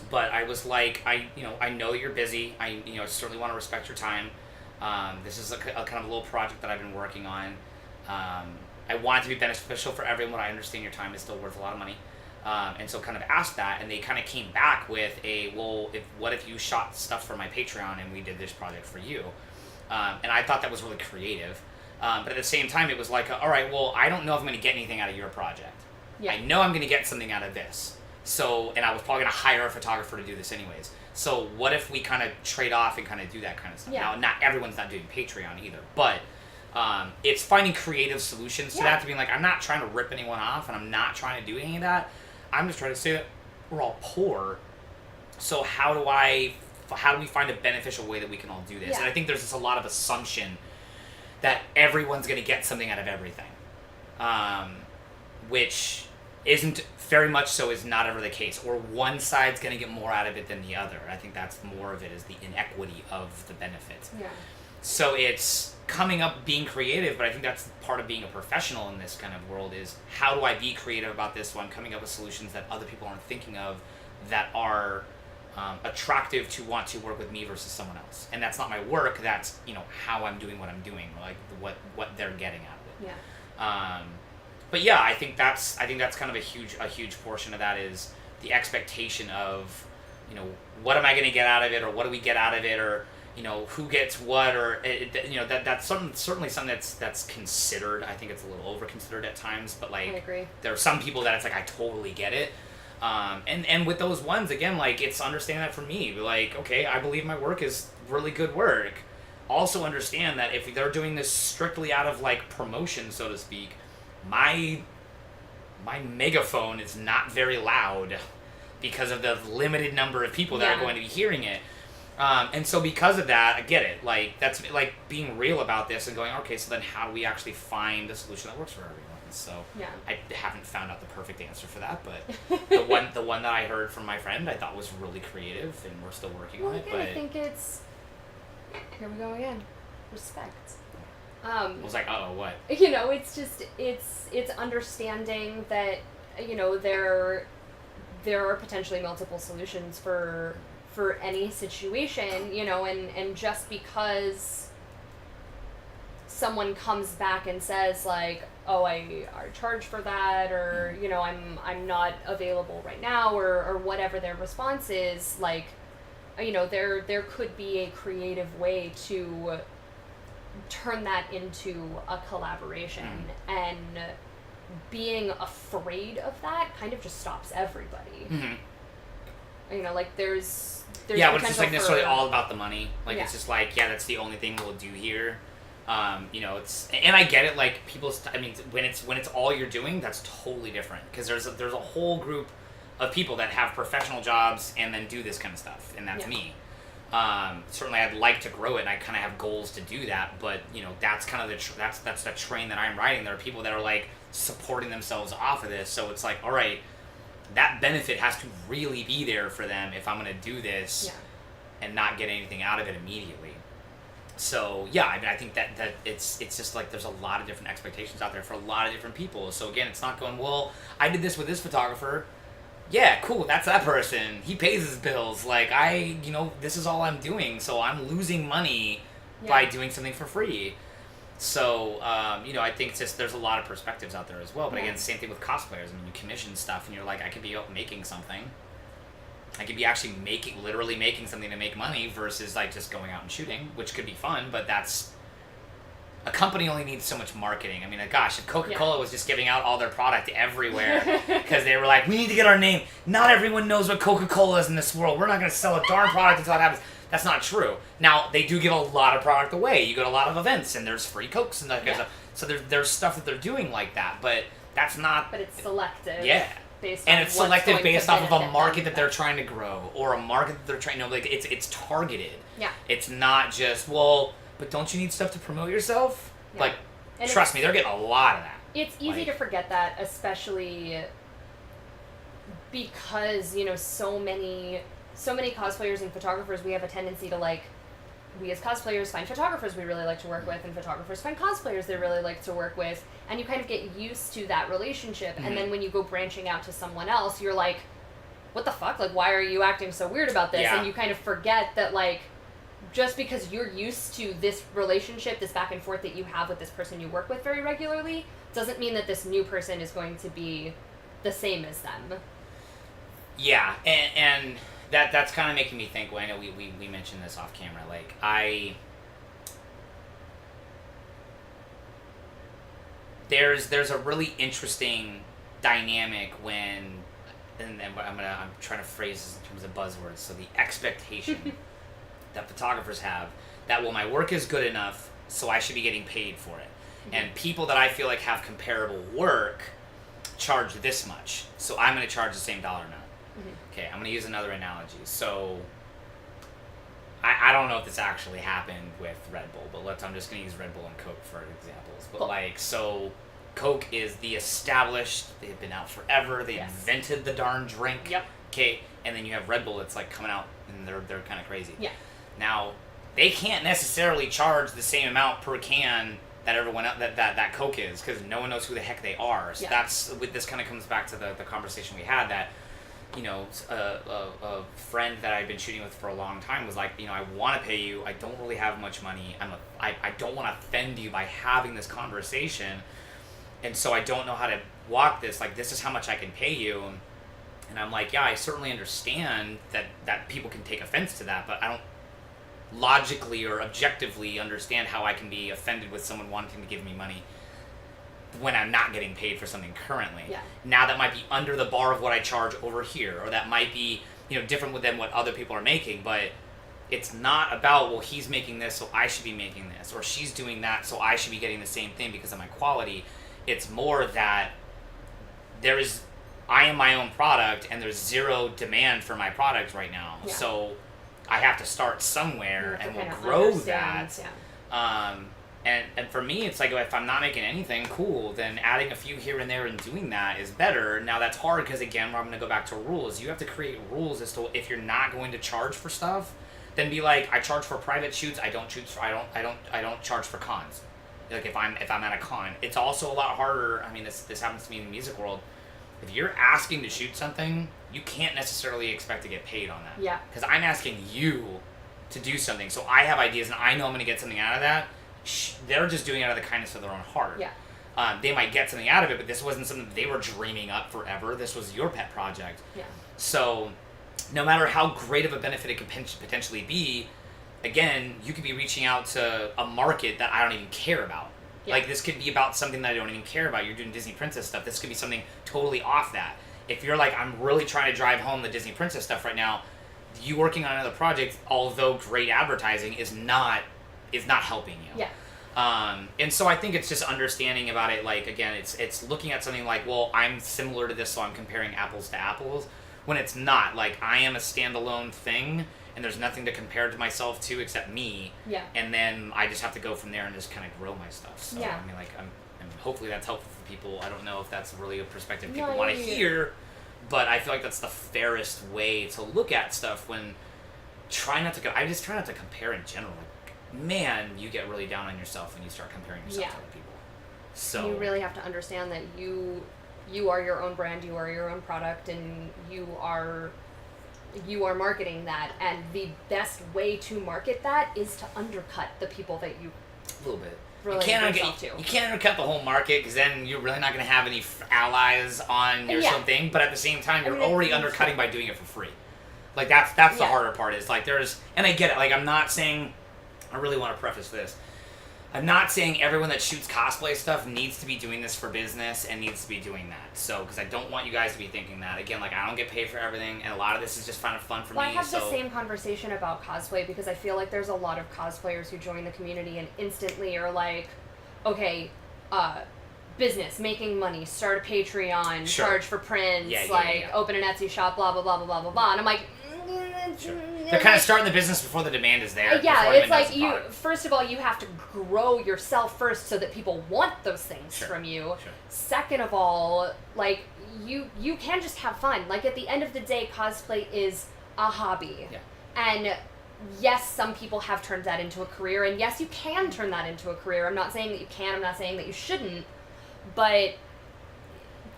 But I was like, I know that you're busy. I certainly want to respect your time. This is a kind of a little project that I've been working on. I want it to be beneficial for everyone. I understand your time is still worth a lot of money. And so kind of asked that, and they kind of came back with what if you shot stuff for my Patreon and we did this project for you? And I thought that was really creative. But at the same time, it was like, all right, well, I don't know if I'm going to get anything out of your project. Yeah. I know I'm going to get something out of this. So, and I was probably going to hire a photographer to do this anyways. So what if we kind of trade off and kind of do that kind of stuff? Yeah. Now, not everyone's not doing Patreon either, but it's finding creative solutions to that, to being like, I'm not trying to rip anyone off, and I'm not trying to do any of that. I'm just trying to say that we're all poor. So how do we find a beneficial way that we can all do this? Yeah. And I think there's just a lot of assumption that everyone's going to get something out of everything, which isn't very much so, is not ever the case, or one side's going to get more out of it than the other. I think that's more of it, is the inequity of the benefits. Yeah. So it's coming up, being creative, but I think that's part of being a professional in this kind of world, is how do I be creative about this, so I'm coming up with solutions that other people aren't thinking of, that are attractive to want to work with me versus someone else. And that's not my work, that's, you know, how I'm doing what I'm doing, like what they're getting out of it. Yeah. But yeah, I think that's kind of a huge portion of that, is the expectation of, you know, what am I going to get out of it, or what do we get out of it, or, you know, who gets what, or you know, that's certainly something that's considered. I think it's a little over considered at times, but like, I agree. There are some people that it's like, I totally get it. And with those ones, again, like, it's understanding that for me, like, okay, I believe my work is really good work. Also understand that if they're doing this strictly out of like promotion, so to speak, my megaphone is not very loud because of the limited number of people that are going to be hearing it. And so because of that, I get it. Like, that's like being real about this and going, okay, so then how do we actually find a solution that works for everyone? So I haven't found out the perfect answer for that, but the one that I heard from my friend I thought was really creative, and we're still working on it. But I think it's, here we go again, respect. I was like, what? You know, it's just, it's understanding that, you know, there are potentially multiple solutions for any situation, you know, and just because someone comes back and says like, oh, I charge for that, or, you know, I'm not available right now, or whatever their response is, like, you know, there could be a creative way to turn that into a collaboration, and being afraid of that kind of just stops everybody. You know, like there's yeah, but it's just like necessarily for, all about the money. Like it's just like, yeah, that's the only thing we'll do here. You know, it's, and I get it. Like people, I mean, when it's all you're doing, that's totally different, because there's a whole group of people that have professional jobs and then do this kind of stuff, and that's me. Certainly, I'd like to grow it, and I kind of have goals to do that. But you know, that's kind of that's the train that I'm riding. There are people that are like supporting themselves off of this, so it's like, all right, that benefit has to really be there for them if I'm going to do this and not get anything out of it immediately. So yeah, I mean, I think that it's just like there's a lot of different expectations out there for a lot of different people. So again, it's not going, well, I did this with this photographer. Yeah, cool, that's that person. He pays his bills. Like, you know, this is all I'm doing, so I'm losing money by doing something for free. So, you know, I think it's just, there's a lot of perspectives out there as well. But again, same thing with cosplayers. I mean, you commission stuff, and you're like, I could be out making something. I could be actually literally making something to make money versus like just going out and shooting, which could be fun, but that's, a company only needs so much marketing. I mean, like, gosh, if Coca-Cola was just giving out all their product everywhere because they were like, we need to get our name. Not everyone knows what Coca-Cola is in this world. We're not going to sell a darn product until it happens. That's not true. Now, they do give a lot of product away. You go to a lot of events, and there's free Cokes and that kind of stuff. So there's stuff that they're doing like that, but that's not... But it's selective. Yeah. Based and on it's selective based off of a market that they're them. trying to grow, or a market that they're trying to, like, it's targeted. Yeah. It's not just, well, but don't you need stuff to promote yourself? Yeah. Like, and trust me, they're getting a lot of that. It's easy to forget that, especially because, you know, so many cosplayers and photographers, we have a tendency to, like, we as cosplayers find photographers we really like to work with, and photographers find cosplayers they really like to work with, and you kind of get used to that relationship, and then when you go branching out to someone else, you're like, what the fuck? Like, why are you acting so weird about this? And you kind of forget that, like, just because you're used to this relationship, this back and forth that you have with this person you work with very regularly, doesn't mean that this new person is going to be the same as them. Yeah, and that's kind of making me think, well, I know we mentioned this off camera, like, there's a really interesting dynamic when, and I'm trying to phrase this in terms of buzzwords, so the expectation that photographers have that, well, my work is good enough, so I should be getting paid for it. And people that I feel like have comparable work charge this much, so I'm going to charge the same dollar amount. Okay, I'm going to use another analogy. So, I don't know if this actually happened with Red Bull, but I'm just going to use Red Bull and Coke for examples. But, like, so Coke is the established, they've been out forever, they invented the darn drink. Yep. Okay, and then you have Red Bull that's, like, coming out, and they're kind of crazy. Yeah. Now, they can't necessarily charge the same amount per can that everyone else, that Coke is, because no one knows who the heck they are. So this kind of comes back to the conversation we had, that, you know, a friend that I've been shooting with for a long time was like, you know, I want to pay you, I don't really have much money, I don't want to offend you by having this conversation, and so I don't know how to walk this, like, this is how much I can pay you. And I'm like, yeah, I certainly understand that people can take offense to that, but I don't logically or objectively understand how I can be offended with someone wanting to give me money when I'm not getting paid for something currently. Yeah. Now that might be under the bar of what I charge over here, or that might be, you know, different than what other people are making, but it's not about, well, he's making this, so I should be making this, or she's doing that, so I should be getting the same thing because of my quality. It's more that I am my own product, and there's zero demand for my product right now. Yeah. So I have to start somewhere, and we'll grow that. Yeah. And for me, it's like, if I'm not making anything, cool, then adding a few here and there and doing that is better. Now, that's hard because, again, I'm going to go back to rules. You have to create rules as to, if you're not going to charge for stuff, then be like, I charge for private shoots. I don't charge for cons. Like, if I'm at a con, it's also a lot harder. I mean, this happens to me in the music world. If you're asking to shoot something, you can't necessarily expect to get paid on that. Yeah. Because I'm asking you to do something, so I have ideas and I know I'm going to get something out of that. They're just doing it out of the kindness of their own heart. Yeah. They might get something out of it, but this wasn't something they were dreaming up forever. This was your pet project. Yeah. So, no matter how great of a benefit it could potentially be, again, you could be reaching out to a market that I don't even care about. Yeah. Like, this could be about something that I don't even care about. You're doing Disney Princess stuff. This could be something totally off that. If you're like, I'm really trying to drive home the Disney Princess stuff right now, you working on another project, although great advertising, is not helping you. Yeah. And so I think it's just understanding about it. Like, again, it's looking at something like, well, I'm similar to this, so I'm comparing apples to apples, when it's not. Like, I am a standalone thing, and there's nothing to compare to myself to except me. Yeah. And then I just have to go from there and just kind of grow my stuff. So, yeah. I mean, like, and hopefully that's helpful for people. I don't know if that's really a perspective people No, want to hear, but I feel like that's the fairest way to look at stuff when I just try not to compare in general. Like, man, you get really down on yourself when you start comparing yourself to other people. So you really have to understand that you are your own brand, you are your own product, and you are marketing that, and the best way to market that is to undercut the people that you a little bit really you can't undercut the whole market, because then you're really not going to have any allies on your something. But at the same time, you're already undercutting by doing it for free. Like, that's the harder part. Is like, and I get it. Like, I'm not saying, I really want to preface this, I'm not saying everyone that shoots cosplay stuff needs to be doing this for business and needs to be doing that. So, because I don't want you guys to be thinking that. Again, like, I don't get paid for everything, and a lot of this is just kind of fun for me. I have the same conversation about cosplay, because I feel like there's a lot of cosplayers who join the community and instantly are like, okay, business, making money, start a Patreon, charge for prints, open an Etsy shop, blah, blah, blah, blah, blah, blah, blah. And I'm like, they're kind of starting the business before the demand is there. Yeah, it's like, first of all, you have to grow yourself first so that people want those things from you. Sure. Second of all, like, you can just have fun. Like, at the end of the day, cosplay is a hobby. Yeah. And yes, some people have turned that into a career, and yes, you can turn that into a career. I'm not saying that you can, I'm not saying that you shouldn't, but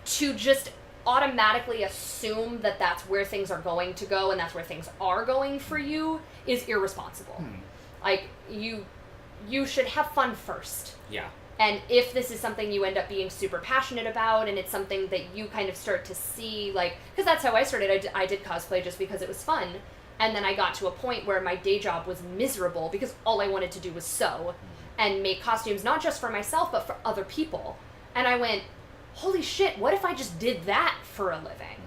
to just automatically assume that that's where things are going to go and that's where things are going for you is irresponsible. Like, you should have fun first. Yeah. And if this is something you end up being super passionate about, and it's something that you kind of start to see, like, because that's how I started. I did cosplay just because it was fun. And then I got to a point where my day job was miserable because all I wanted to do was sew and make costumes, not just for myself, but for other people. And I went, holy shit, what if I just did that for a living?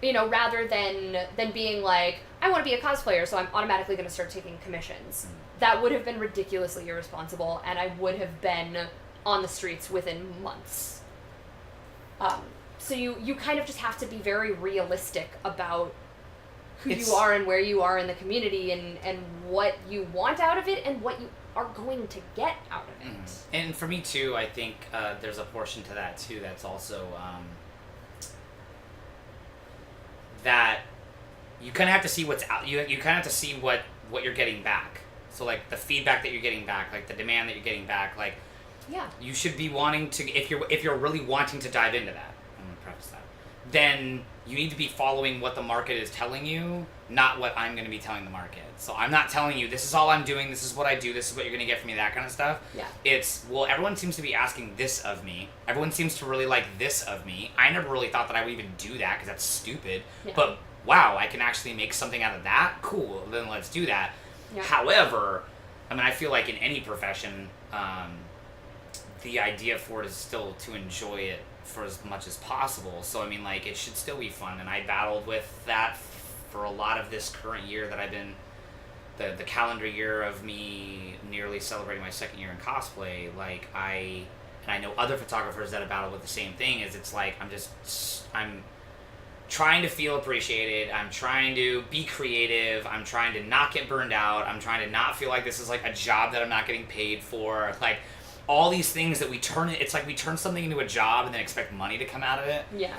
You know, rather than being like, I want to be a cosplayer, so I'm automatically going to start taking commissions. That would have been ridiculously irresponsible, and I would have been on the streets within months. So you kind of just have to be very realistic about who you are and where you are in the community, and what you want out of it and what you are going to get out of it. And for me too, I think there's a portion to that too that's also that you kind of have to see what's out. You kind of have to see what you're getting back. So, like, the feedback that you're getting back, like the demand that you're getting back, like, you should be wanting to, if you're really wanting to dive into that, I'm going to preface that, then you need to be following what the market is telling you, not what I'm going to be telling the market. So I'm not telling you, this is all I'm doing, this is what I do, this is what you're going to get from me, that kind of stuff. Yeah. It's, well, everyone seems to be asking this of me. Everyone seems to really like this of me. I never really thought that I would even do that, because that's stupid. Yeah. But, wow, I can actually make something out of that? Cool, then let's do that. Yeah. However, I mean, I feel like in any profession, the idea for it is still to enjoy it for as much as possible. So, I mean, like, it should still be fun. And I battled with that for a lot of this current year that I've been, the calendar year of me nearly celebrating my second year in cosplay. Like, and I know other photographers that have battled with the same thing, is it's like, I'm trying to feel appreciated, I'm trying to be creative, I'm trying to not get burned out, I'm trying to not feel like this is like a job that I'm not getting paid for, like all these things that it's like we turn something into a job and then expect money to come out of it. Yeah.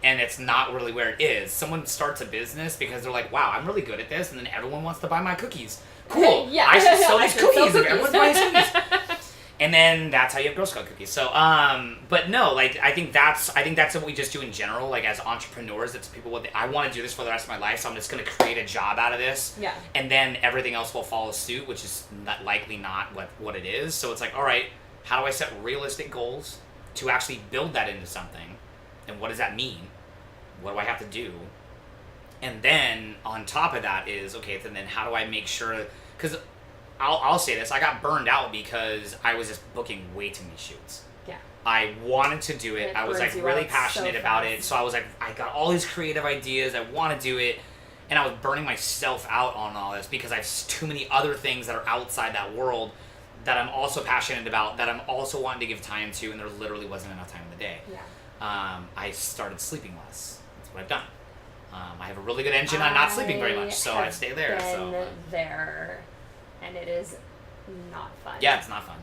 And it's not really where it is. Someone starts a business because they're like, wow, I'm really good at this, and then everyone wants to buy my cookies. Cool. Yeah. I should sell these cookies if everyone's buying cookies. And then that's how you have Girl Scout cookies. So, but no, like, I think that's what we just do in general. Like, as entrepreneurs, it's people I want to do this for the rest of my life, so I'm just going to create a job out of this. Yeah. And then everything else will follow suit, which is likely not what it is. So it's like, all right, how do I set realistic goals to actually build that into something? And what does that mean? What do I have to do? And then on top of that is, okay, then how do I make sure because I'll say this, I got burned out because I was just booking way too many shoots. Yeah. I wanted to do it. I was like really passionate about it. So I was like, I got all these creative ideas. I want to do it. And I was burning myself out on all this because I have too many other things that are outside that world that I'm also passionate about, that I'm also wanting to give time to, and there literally wasn't enough time in the day. Yeah. I started sleeping less. That's what I've done. I have a really good engine on not sleeping very much, so I stay there. Been there, and it is not fun. Yeah, it's not fun.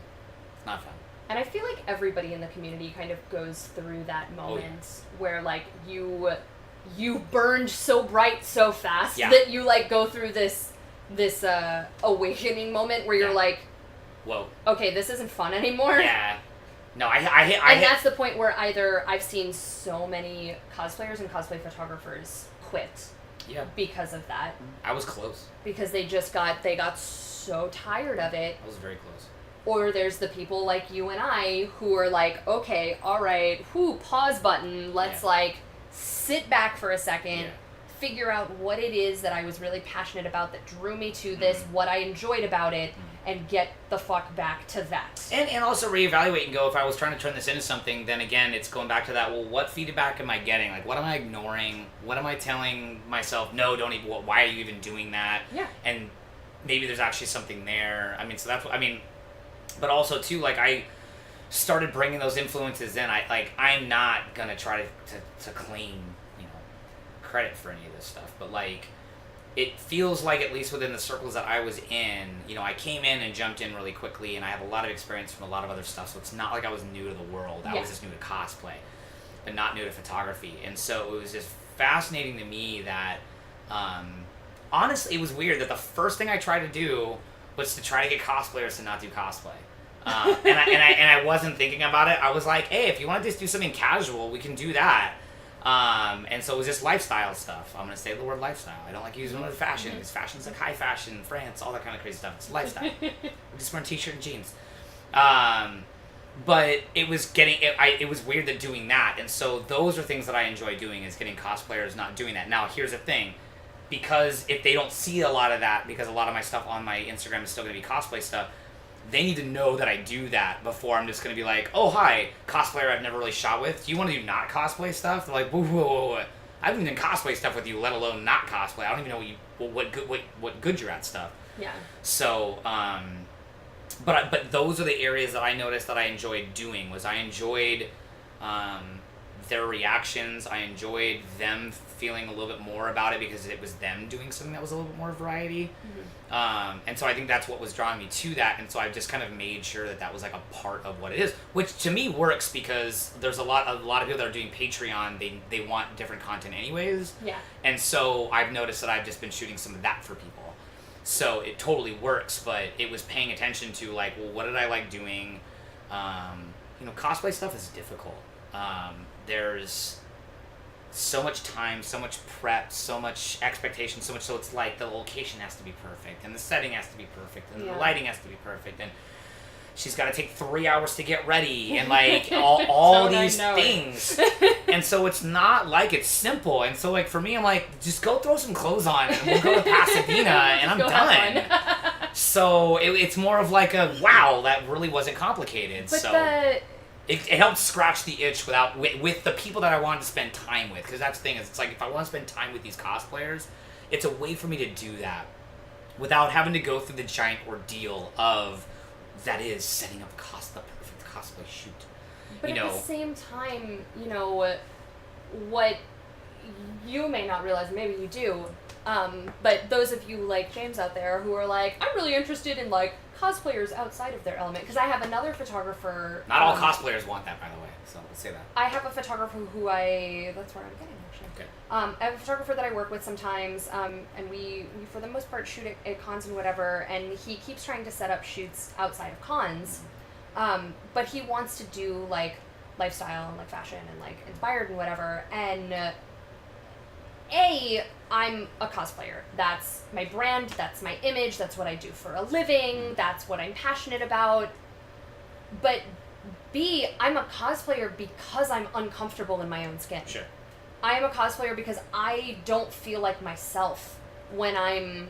It's not fun. And I feel like everybody in the community kind of goes through that moment where like you burned so bright so fast that you like go through this awakening moment where you're like, whoa, okay, this isn't fun anymore. Yeah. No, that's the point where either I've seen so many cosplayers and cosplay photographers quit. Yeah. Because of that. I was close. Because they got so tired of it. I was very close. Or there's the people like you and I who are like, okay, all right, pause button. Let's like sit back for a second, figure out what it is that I was really passionate about that drew me to this, what I enjoyed about it, and get the fuck back to that. And also reevaluate and go, if I was trying to turn this into something, then again, it's going back to that, well, what feedback am I getting? Like, what am I ignoring? What am I telling myself, no, don't even, why are you even doing that? Yeah. And maybe there's actually something there. I mean, so that's what, I mean, but also, too, like, I started bringing those influences in. I'm not going to try to claim, credit for any of this stuff, but, like, it feels like, at least within the circles that I was in, I came in and jumped in really quickly, and I have a lot of experience from a lot of other stuff, so it's not like I was new to the world. I was just new to cosplay, but not new to photography. And so it was just fascinating to me that, honestly, it was weird that the first thing I tried to do was to try to get cosplayers to not do cosplay. And I wasn't thinking about it. I was like, hey, if you want to just do something casual, we can do that. And so it was just lifestyle stuff. I'm going to say the word lifestyle. I don't like using the word fashion, because fashion's like high fashion, France, all that kind of crazy stuff. It's lifestyle. We're just wearing t-shirt and jeans. But it was it was weird that doing that. And so those are things that I enjoy doing, is getting cosplayers not doing that. Now, here's the thing. Because if they don't see a lot of that, because a lot of my stuff on my Instagram is still going to be cosplay stuff, they need to know that I do that before I'm just going to be like, oh, hi, cosplayer I've never really shot with. Do you want to do not cosplay stuff? They're like, whoa. I haven't even cosplay stuff with you, let alone not cosplay. I don't even know what good you're at stuff. Yeah. So, but those are the areas that I noticed that I enjoyed doing. I enjoyed their reactions. I enjoyed them feeling a little bit more about it because it was them doing something that was a little bit more variety. And so I think that's what was drawing me to that. And so I've just kind of made sure that was like a part of what it is, which to me works because there's a lot of people that are doing Patreon. They want different content anyways. Yeah. And so I've noticed that I've just been shooting some of that for people. So it totally works, but it was paying attention to like, well, what did I like doing? Cosplay stuff is difficult. There's so much time, so much prep, so much expectation, so it's like the location has to be perfect, and the setting has to be perfect, and the lighting has to be perfect, and she's got to take 3 hours to get ready, and like all these things. And so it's not like it's simple. And so like for me, I'm like, just go throw some clothes on, and we'll go to Pasadena, and I'm done. So it's more of like a, wow, that really wasn't complicated. But It helps scratch the itch with the people that I wanted to spend time with. Because that's the thing, is it's like, if I want to spend time with these cosplayers, it's a way for me to do that without having to go through the giant ordeal of, that is, setting up the perfect cosplay shoot. But at the same time, what you may not realize, maybe you do, but those of you like James out there who are like, I'm really interested in like cosplayers outside of their element, because I have another photographer. Not all cosplayers want that, by the way, so let's say that. I have a photographer who that's where I'm getting actually. Okay. I have a photographer that I work with sometimes, and we for the most part shoot at cons and whatever, and he keeps trying to set up shoots outside of cons, but he wants to do like lifestyle and like fashion and like inspired and whatever, and I'm a cosplayer. That's my brand, that's my image, that's what I do for a living, that's what I'm passionate about. But B, I'm a cosplayer because I'm uncomfortable in my own skin. Sure. I am a cosplayer because I don't feel like myself when I'm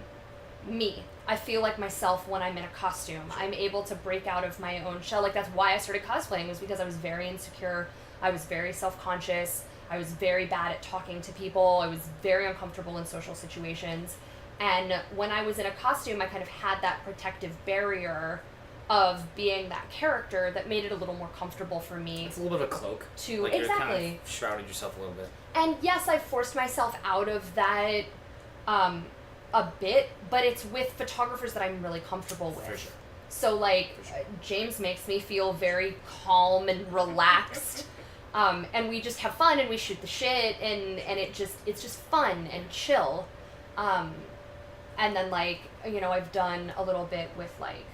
me. I feel like myself when I'm in a costume. I'm able to break out of my own shell. Like, that's why I started cosplaying, was because I was very insecure. I was very self-conscious. I was very bad at talking to people. I was very uncomfortable in social situations. And when I was in a costume, I kind of had that protective barrier of being that character that made it a little more comfortable for me. It's a little bit of a cloak. To like exactly. You're kind of shrouded yourself a little bit. And yes, I forced myself out of that a bit, but it's with photographers that I'm really comfortable with. For sure. So, like, James makes me feel very calm and relaxed. And we just have fun and we shoot the shit and it's just fun and chill. And then, like, you know, I've done a little bit with, like,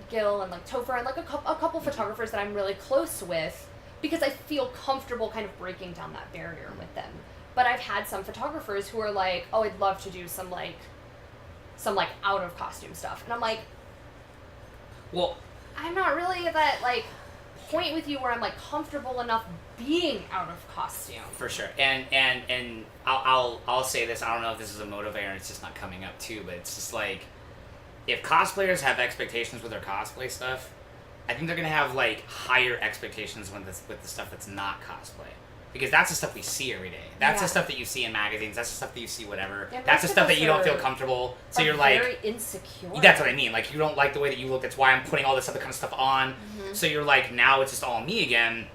Gil and, like, Topher and, like, a couple photographers that I'm really close with because I feel comfortable kind of breaking down that barrier with them. But I've had some photographers who are like, oh, I'd love to do some out of costume stuff. And I'm like, well, I'm not really at that, like, point with you where I'm, like, comfortable enough being out of costume. For sure. And I'll say this, I don't know if this is a motivator, it's just not coming up too, but it's just like, if cosplayers have expectations with their cosplay stuff, I think they're gonna have, like, higher expectations with the stuff that's not cosplay. Because that's the stuff we see every day. That's the stuff that you see in magazines. That's the stuff that you see whatever. Yeah, that's the stuff that you don't feel comfortable. So you're like, very insecure. That's what I mean. Like, you don't like the way that you look. That's why I'm putting all this other kind of stuff on. Mm-hmm. So you're like, now it's just all me again.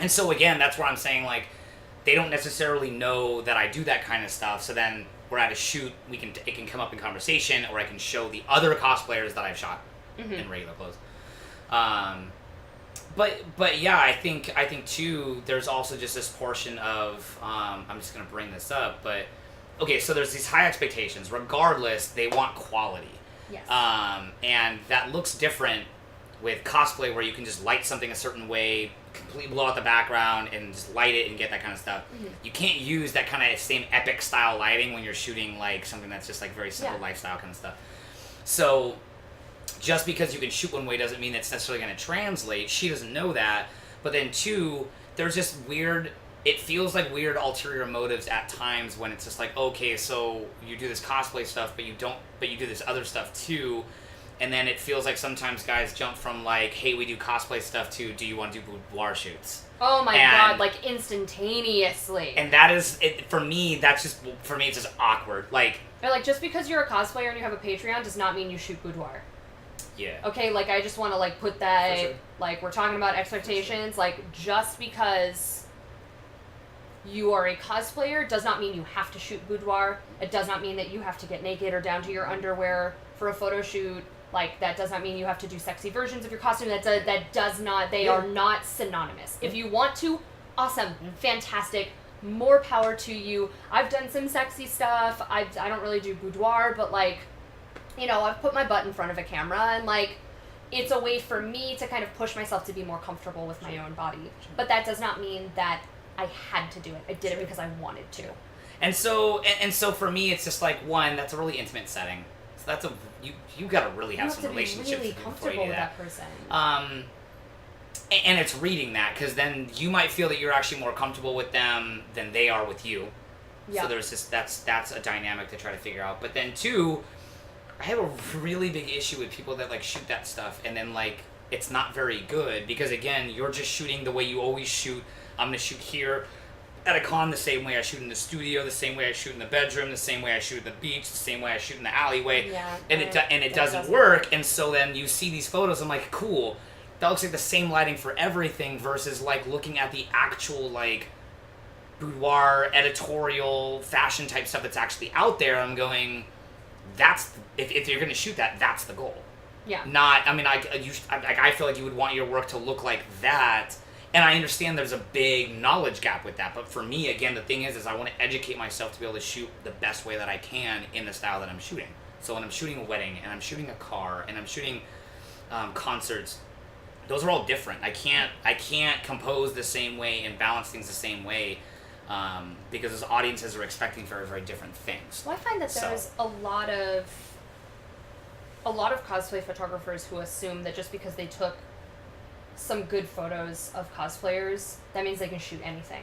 And so again, that's where I'm saying, like, they don't necessarily know that I do that kind of stuff. So then we're at a shoot. It can come up in conversation, or I can show the other cosplayers that I've shot in regular clothes. But yeah, I think too, there's also just this portion of, I'm just going to bring this up, but, okay, so there's these high expectations. Regardless, they want quality. Yes. And that looks different with cosplay, where you can just light something a certain way, completely blow out the background, and just light it and get that kind of stuff. Mm-hmm. You can't use that kind of same epic style lighting when you're shooting, like, something that's just, like, very simple lifestyle kind of stuff. So just because you can shoot one way doesn't mean it's necessarily going to translate. She doesn't know that. But then, two, there's just it feels like weird ulterior motives at times when it's just like, okay, so you do this cosplay stuff, but you do this other stuff too. And then it feels like sometimes guys jump from, like, hey, we do cosplay stuff, to, do you want to do boudoir shoots? Oh my god, like, instantaneously. And that is, for me, it's just awkward. Like, or, like, just because you're a cosplayer and you have a Patreon does not mean you shoot boudoir. Yeah. Okay, like, I just want to, like, put that, sure. Like, we're talking about expectations, like, just because you are a cosplayer does not mean you have to shoot boudoir. It does not mean that you have to get naked or down to your underwear for a photo shoot. Like, that does not mean you have to do sexy versions of your costume. That does not, they are not synonymous. If you want to, awesome, fantastic, more power to you. I've done some sexy stuff. I don't really do boudoir, but, like, you know, I've put my butt in front of a camera, and, like, it's a way for me to kind of push myself to be more comfortable with my own body. But that does not mean that I had to do it. I did it because I wanted to. And so for me, it's just like, one, that's a really intimate setting. So that's you got to really have some relationships really before you do comfortable with that person. And it's reading that, because then you might feel that you're actually more comfortable with them than they are with you. Yeah. So there's just that's a dynamic to try to figure out. But then, two, I have a really big issue with people that, like, shoot that stuff and then, like, it's not very good, because, again, you're just shooting the way you always shoot. I'm going to shoot here at a con the same way I shoot in the studio, the same way I shoot in the bedroom, the same way I shoot at the beach, the same way I shoot in the alleyway. Yeah, and it doesn't work. And so then you see these photos, I'm like, cool, that looks like the same lighting for everything, versus, like, looking at the actual, like, boudoir, editorial, fashion type stuff that's actually out there. I'm going, if you're going to shoot that, that's the goal. Yeah. Not, I mean, I feel like you would want your work to look like that. And I understand there's a big knowledge gap with that. But for me, again, the thing is I want to educate myself to be able to shoot the best way that I can in the style that I'm shooting. So when I'm shooting a wedding, and I'm shooting a car, and I'm shooting concerts, those are all different. I can't compose the same way and balance things the same way, because those audiences are expecting very, very different things. Well, I find that there's a lot of cosplay photographers who assume that just because they took some good photos of cosplayers, that means they can shoot anything.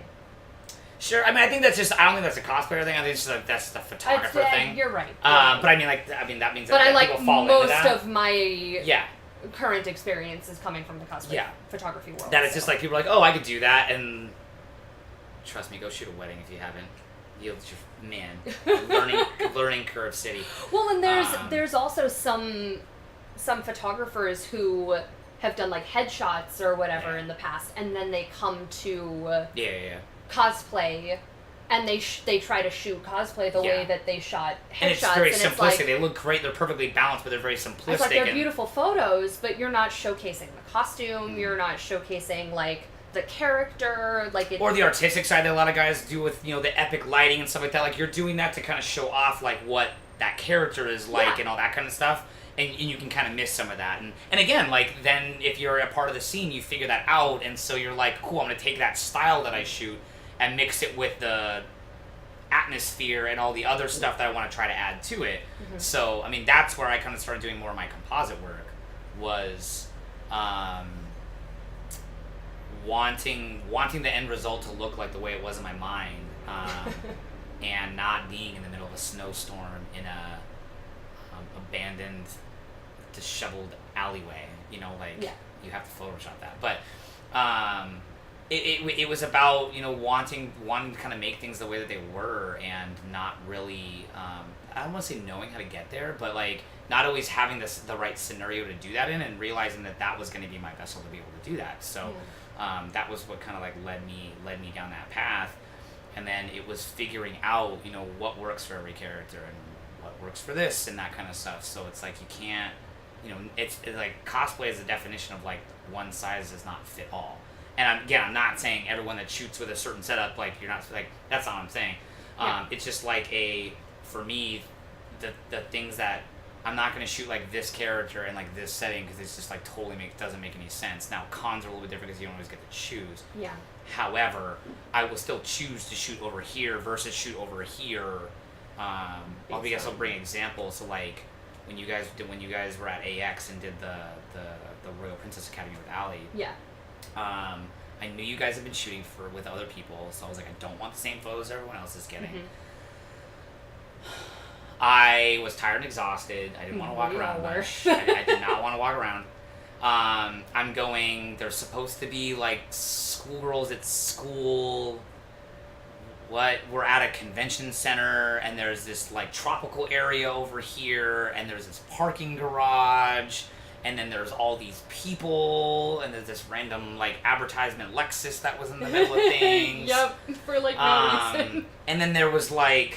Sure. I mean, I think that's just. I don't think that's a cosplayer thing. I think it's just that's the photographer thing. You're right. But I mean, that means. But that I like people fall most into that. of my current experience is coming from the cosplay photography world. That it's just like people are like, oh, I could do that, and trust me, go shoot a wedding if you haven't. You'll learning curve city. Well, and there's also some photographers who have done like headshots or whatever in the past, and then they come to cosplay, and they try to shoot cosplay the way that they shot headshots. And it's very and simplistic. It's like, they look great. They're perfectly balanced, but they're very simplistic. It's like they're beautiful photos, but you're not showcasing the costume. You're not showcasing like the character, like or the artistic side that a lot of guys do with the epic lighting and stuff like that. Like you're doing that to kind of show off like what that character is like and all that kind of stuff. And you can kind of miss some of that. And again, like, then if you're a part of the scene, you figure that out, and so you're like, cool, I'm going to take that style that I shoot and mix it with the atmosphere and all the other stuff that I want to try to add to it. Mm-hmm. So, I mean, that's where I kind of started doing more of my composite work, was wanting the end result to look like the way it was in my mind, and not being in the middle of a snowstorm in a abandoned, disheveled alleyway, you have to Photoshop that. But it was about wanting to kind of make things the way that they were, and not really I don't want to say knowing how to get there, but like not always having the right scenario to do that in, and realizing that was going to be my vessel to be able to do that. So that was what kind of like led me down that path. And then it was figuring out what works for every character and what works for this and that kind of stuff. So it's like you can't, it's like cosplay is the definition of like one size does not fit all. And I'm not saying everyone that shoots with a certain setup, like you're not like, that's not what I'm saying. It's just like for me, the things that I'm not going to shoot like this character in like this setting because it's just like doesn't make any sense. Now cons are a little bit different because you don't always get to choose. Yeah. However, I will still choose to shoot over here versus shoot over here. I'll bring examples. So like when you guys were at AX and did the Royal Princess Academy with Allie. Yeah. I knew you guys had been shooting with other people, so I was like, I don't want the same photos everyone else is getting. Mm-hmm. I was tired and exhausted. I didn't want to walk around much. I did not want to walk around. There's supposed to be like schoolgirls at school. We're at a convention center, and there's this like tropical area over here, and there's this parking garage, and then there's all these people, and there's this random like advertisement Lexus that was in the middle of things. Yep, for like no reason. And then there was like,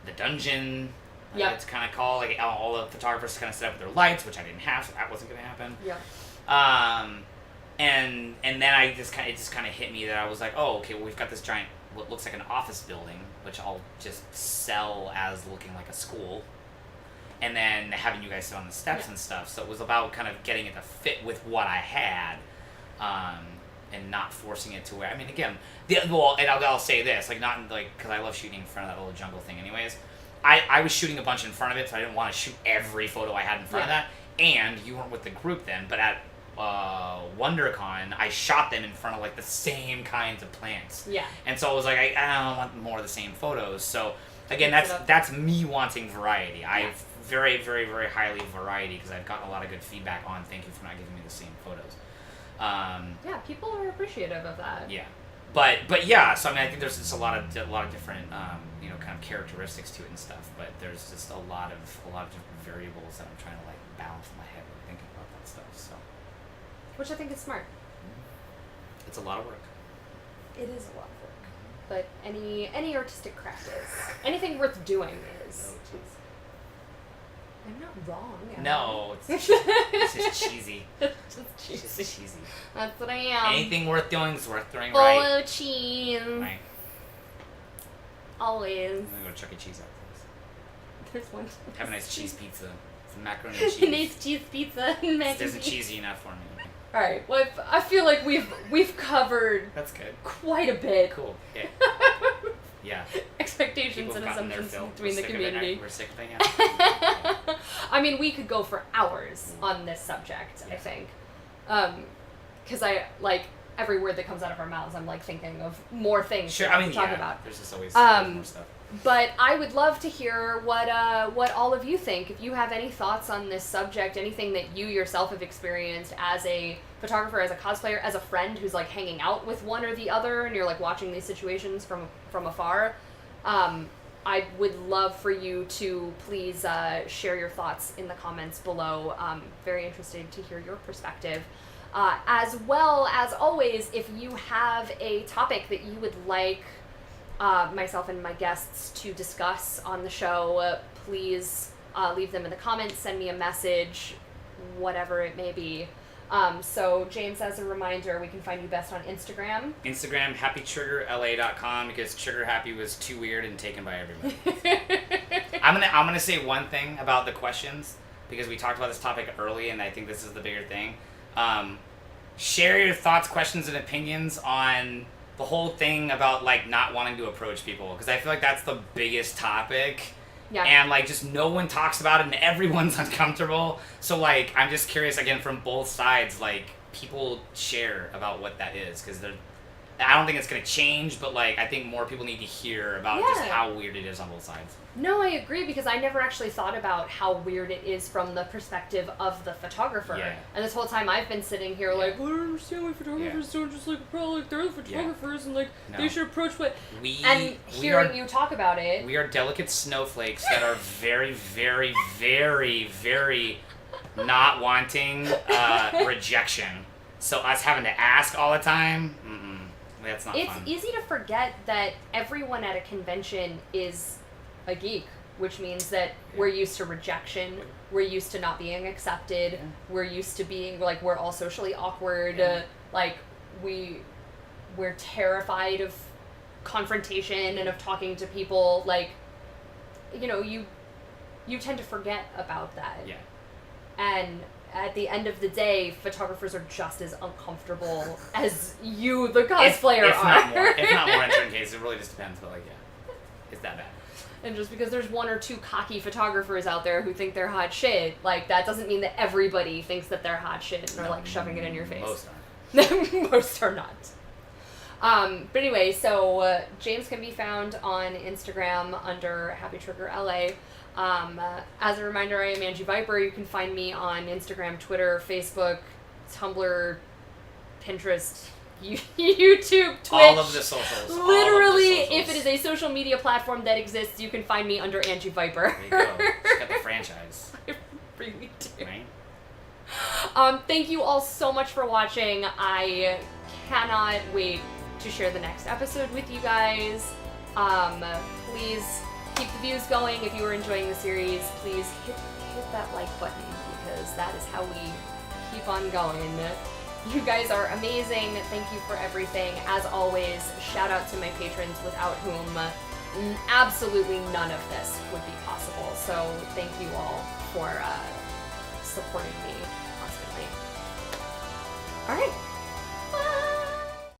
the dungeon. It's kind of called, like all the photographers kind of set up their lights, which I didn't have, so that wasn't going to happen. Yeah. And then it just kind of hit me that I was like, oh, okay, well, we've got this giant, what looks like an office building, which I'll just sell as looking like a school, and then having you guys sit on the steps and stuff. So it was about kind of getting it to fit with what I had, and not forcing it to where, I mean, again, and I'll say this, like, not like, because I love shooting in front of that little jungle thing anyways. I was shooting a bunch in front of it, so I didn't want to shoot every photo I had in front of that. And you weren't with the group then, but at WonderCon, I shot them in front of like the same kinds of plants. Yeah. And so I was like, I don't want more of the same photos. So again, that's me wanting variety. I've very, very, very highly variety because I've gotten a lot of good feedback on thank you for not giving me the same photos. People are appreciative of that. Yeah. But yeah, so I mean, I think there's just a lot of different kind of characteristics to it and stuff. But there's just a lot of different variables that I'm trying to like balance in my head when thinking about that stuff. So, which I think is smart. It's a lot of work. It is a lot of work, but any artistic craft is. Anything worth doing is. Oh, jeez. I'm not wrong. No, it's just cheesy. It's just cheesy. That's what I am. Anything worth doing is worth doing right. Full of cheese. Right. Always. I'm gonna go to Chuck E. Cheese after this. There's one. Have a nice cheese pizza. Some macaroni and cheese. Nice cheese pizza and mac and cheese. It isn't cheesy enough for me. All right. Well, I feel like we've covered. That's good. Quite a bit. Cool. Yeah. Yeah. Expectations and assumptions between the community. We're sick of it. I mean, we could go for hours on this subject. I think, because every word that comes out of our mouths, I'm like thinking of more things Sure, to talk about. There's just always more stuff. But I would love to hear what all of you think. If you have any thoughts on this subject, anything that you yourself have experienced as a photographer, as a cosplayer, as a friend who's like hanging out with one or the other, and you're like watching these situations from afar, I would love for you to please share your thoughts in the comments below. Very interested to hear your perspective. As well as always, if you have a topic that you would like myself and my guests to discuss on the show, please leave them in the comments, send me a message, whatever it may be. So James, as a reminder, we can find you best on Instagram. Instagram, happytriggerla.com, because Trigger Happy was too weird and taken by everybody. I'm gonna say one thing about the questions, because we talked about this topic early, and I think this is the bigger thing. Share your thoughts, questions, and opinions on the whole thing about like not wanting to approach people, because I feel like that's the biggest topic. Yeah. And like just no one talks about it and everyone's uncomfortable. So like I'm just curious again from both sides, like people share about what that is, because I don't think it's gonna change, but like I think more people need to hear about just how weird it is on both sides. No, I agree, because I never actually thought about how weird it is from the perspective of the photographer. Yeah. And this whole time I've been sitting here like, well, I don't understand why photographers don't just like approach, like they're the photographers and like they should approach what. And hearing you talk about it, we are delicate snowflakes that are very, very, very, very not wanting rejection. So us having to ask all the time, that's not fun. It's easy to forget that everyone at a convention is a geek, which means that we're used to rejection, we're used to not being accepted, we're used to being like, we're all socially awkward, like we're terrified of confrontation and of talking to people, like, you know, you tend to forget about that. And at the end of the day, photographers are just as uncomfortable as you, the cosplayer, are. If not more in certain cases. It really just depends, but like, it's that bad. And just because there's one or two cocky photographers out there who think they're hot shit, like, that doesn't mean that everybody thinks that they're hot shit and are, like, shoving it in your face. Most aren't. Most are not. But anyway, so James can be found on Instagram under HappyTriggerLA. As a reminder, I am Angi Viper. You can find me on Instagram, Twitter, Facebook, Tumblr, Pinterest, YouTube, Twitch. All of the socials. Literally, if it is a social media platform that exists, you can find me under Angi Viper. There you go. She's got the franchise. I really do. Right? Thank you all so much for watching. I cannot wait to share the next episode with you guys. Please keep the views going. If you are enjoying the series, please hit that like button, because that is how we keep on going. You guys are amazing. Thank you for everything. As always, shout out to my patrons, without whom absolutely none of this would be possible. So thank you all for supporting me constantly. All right.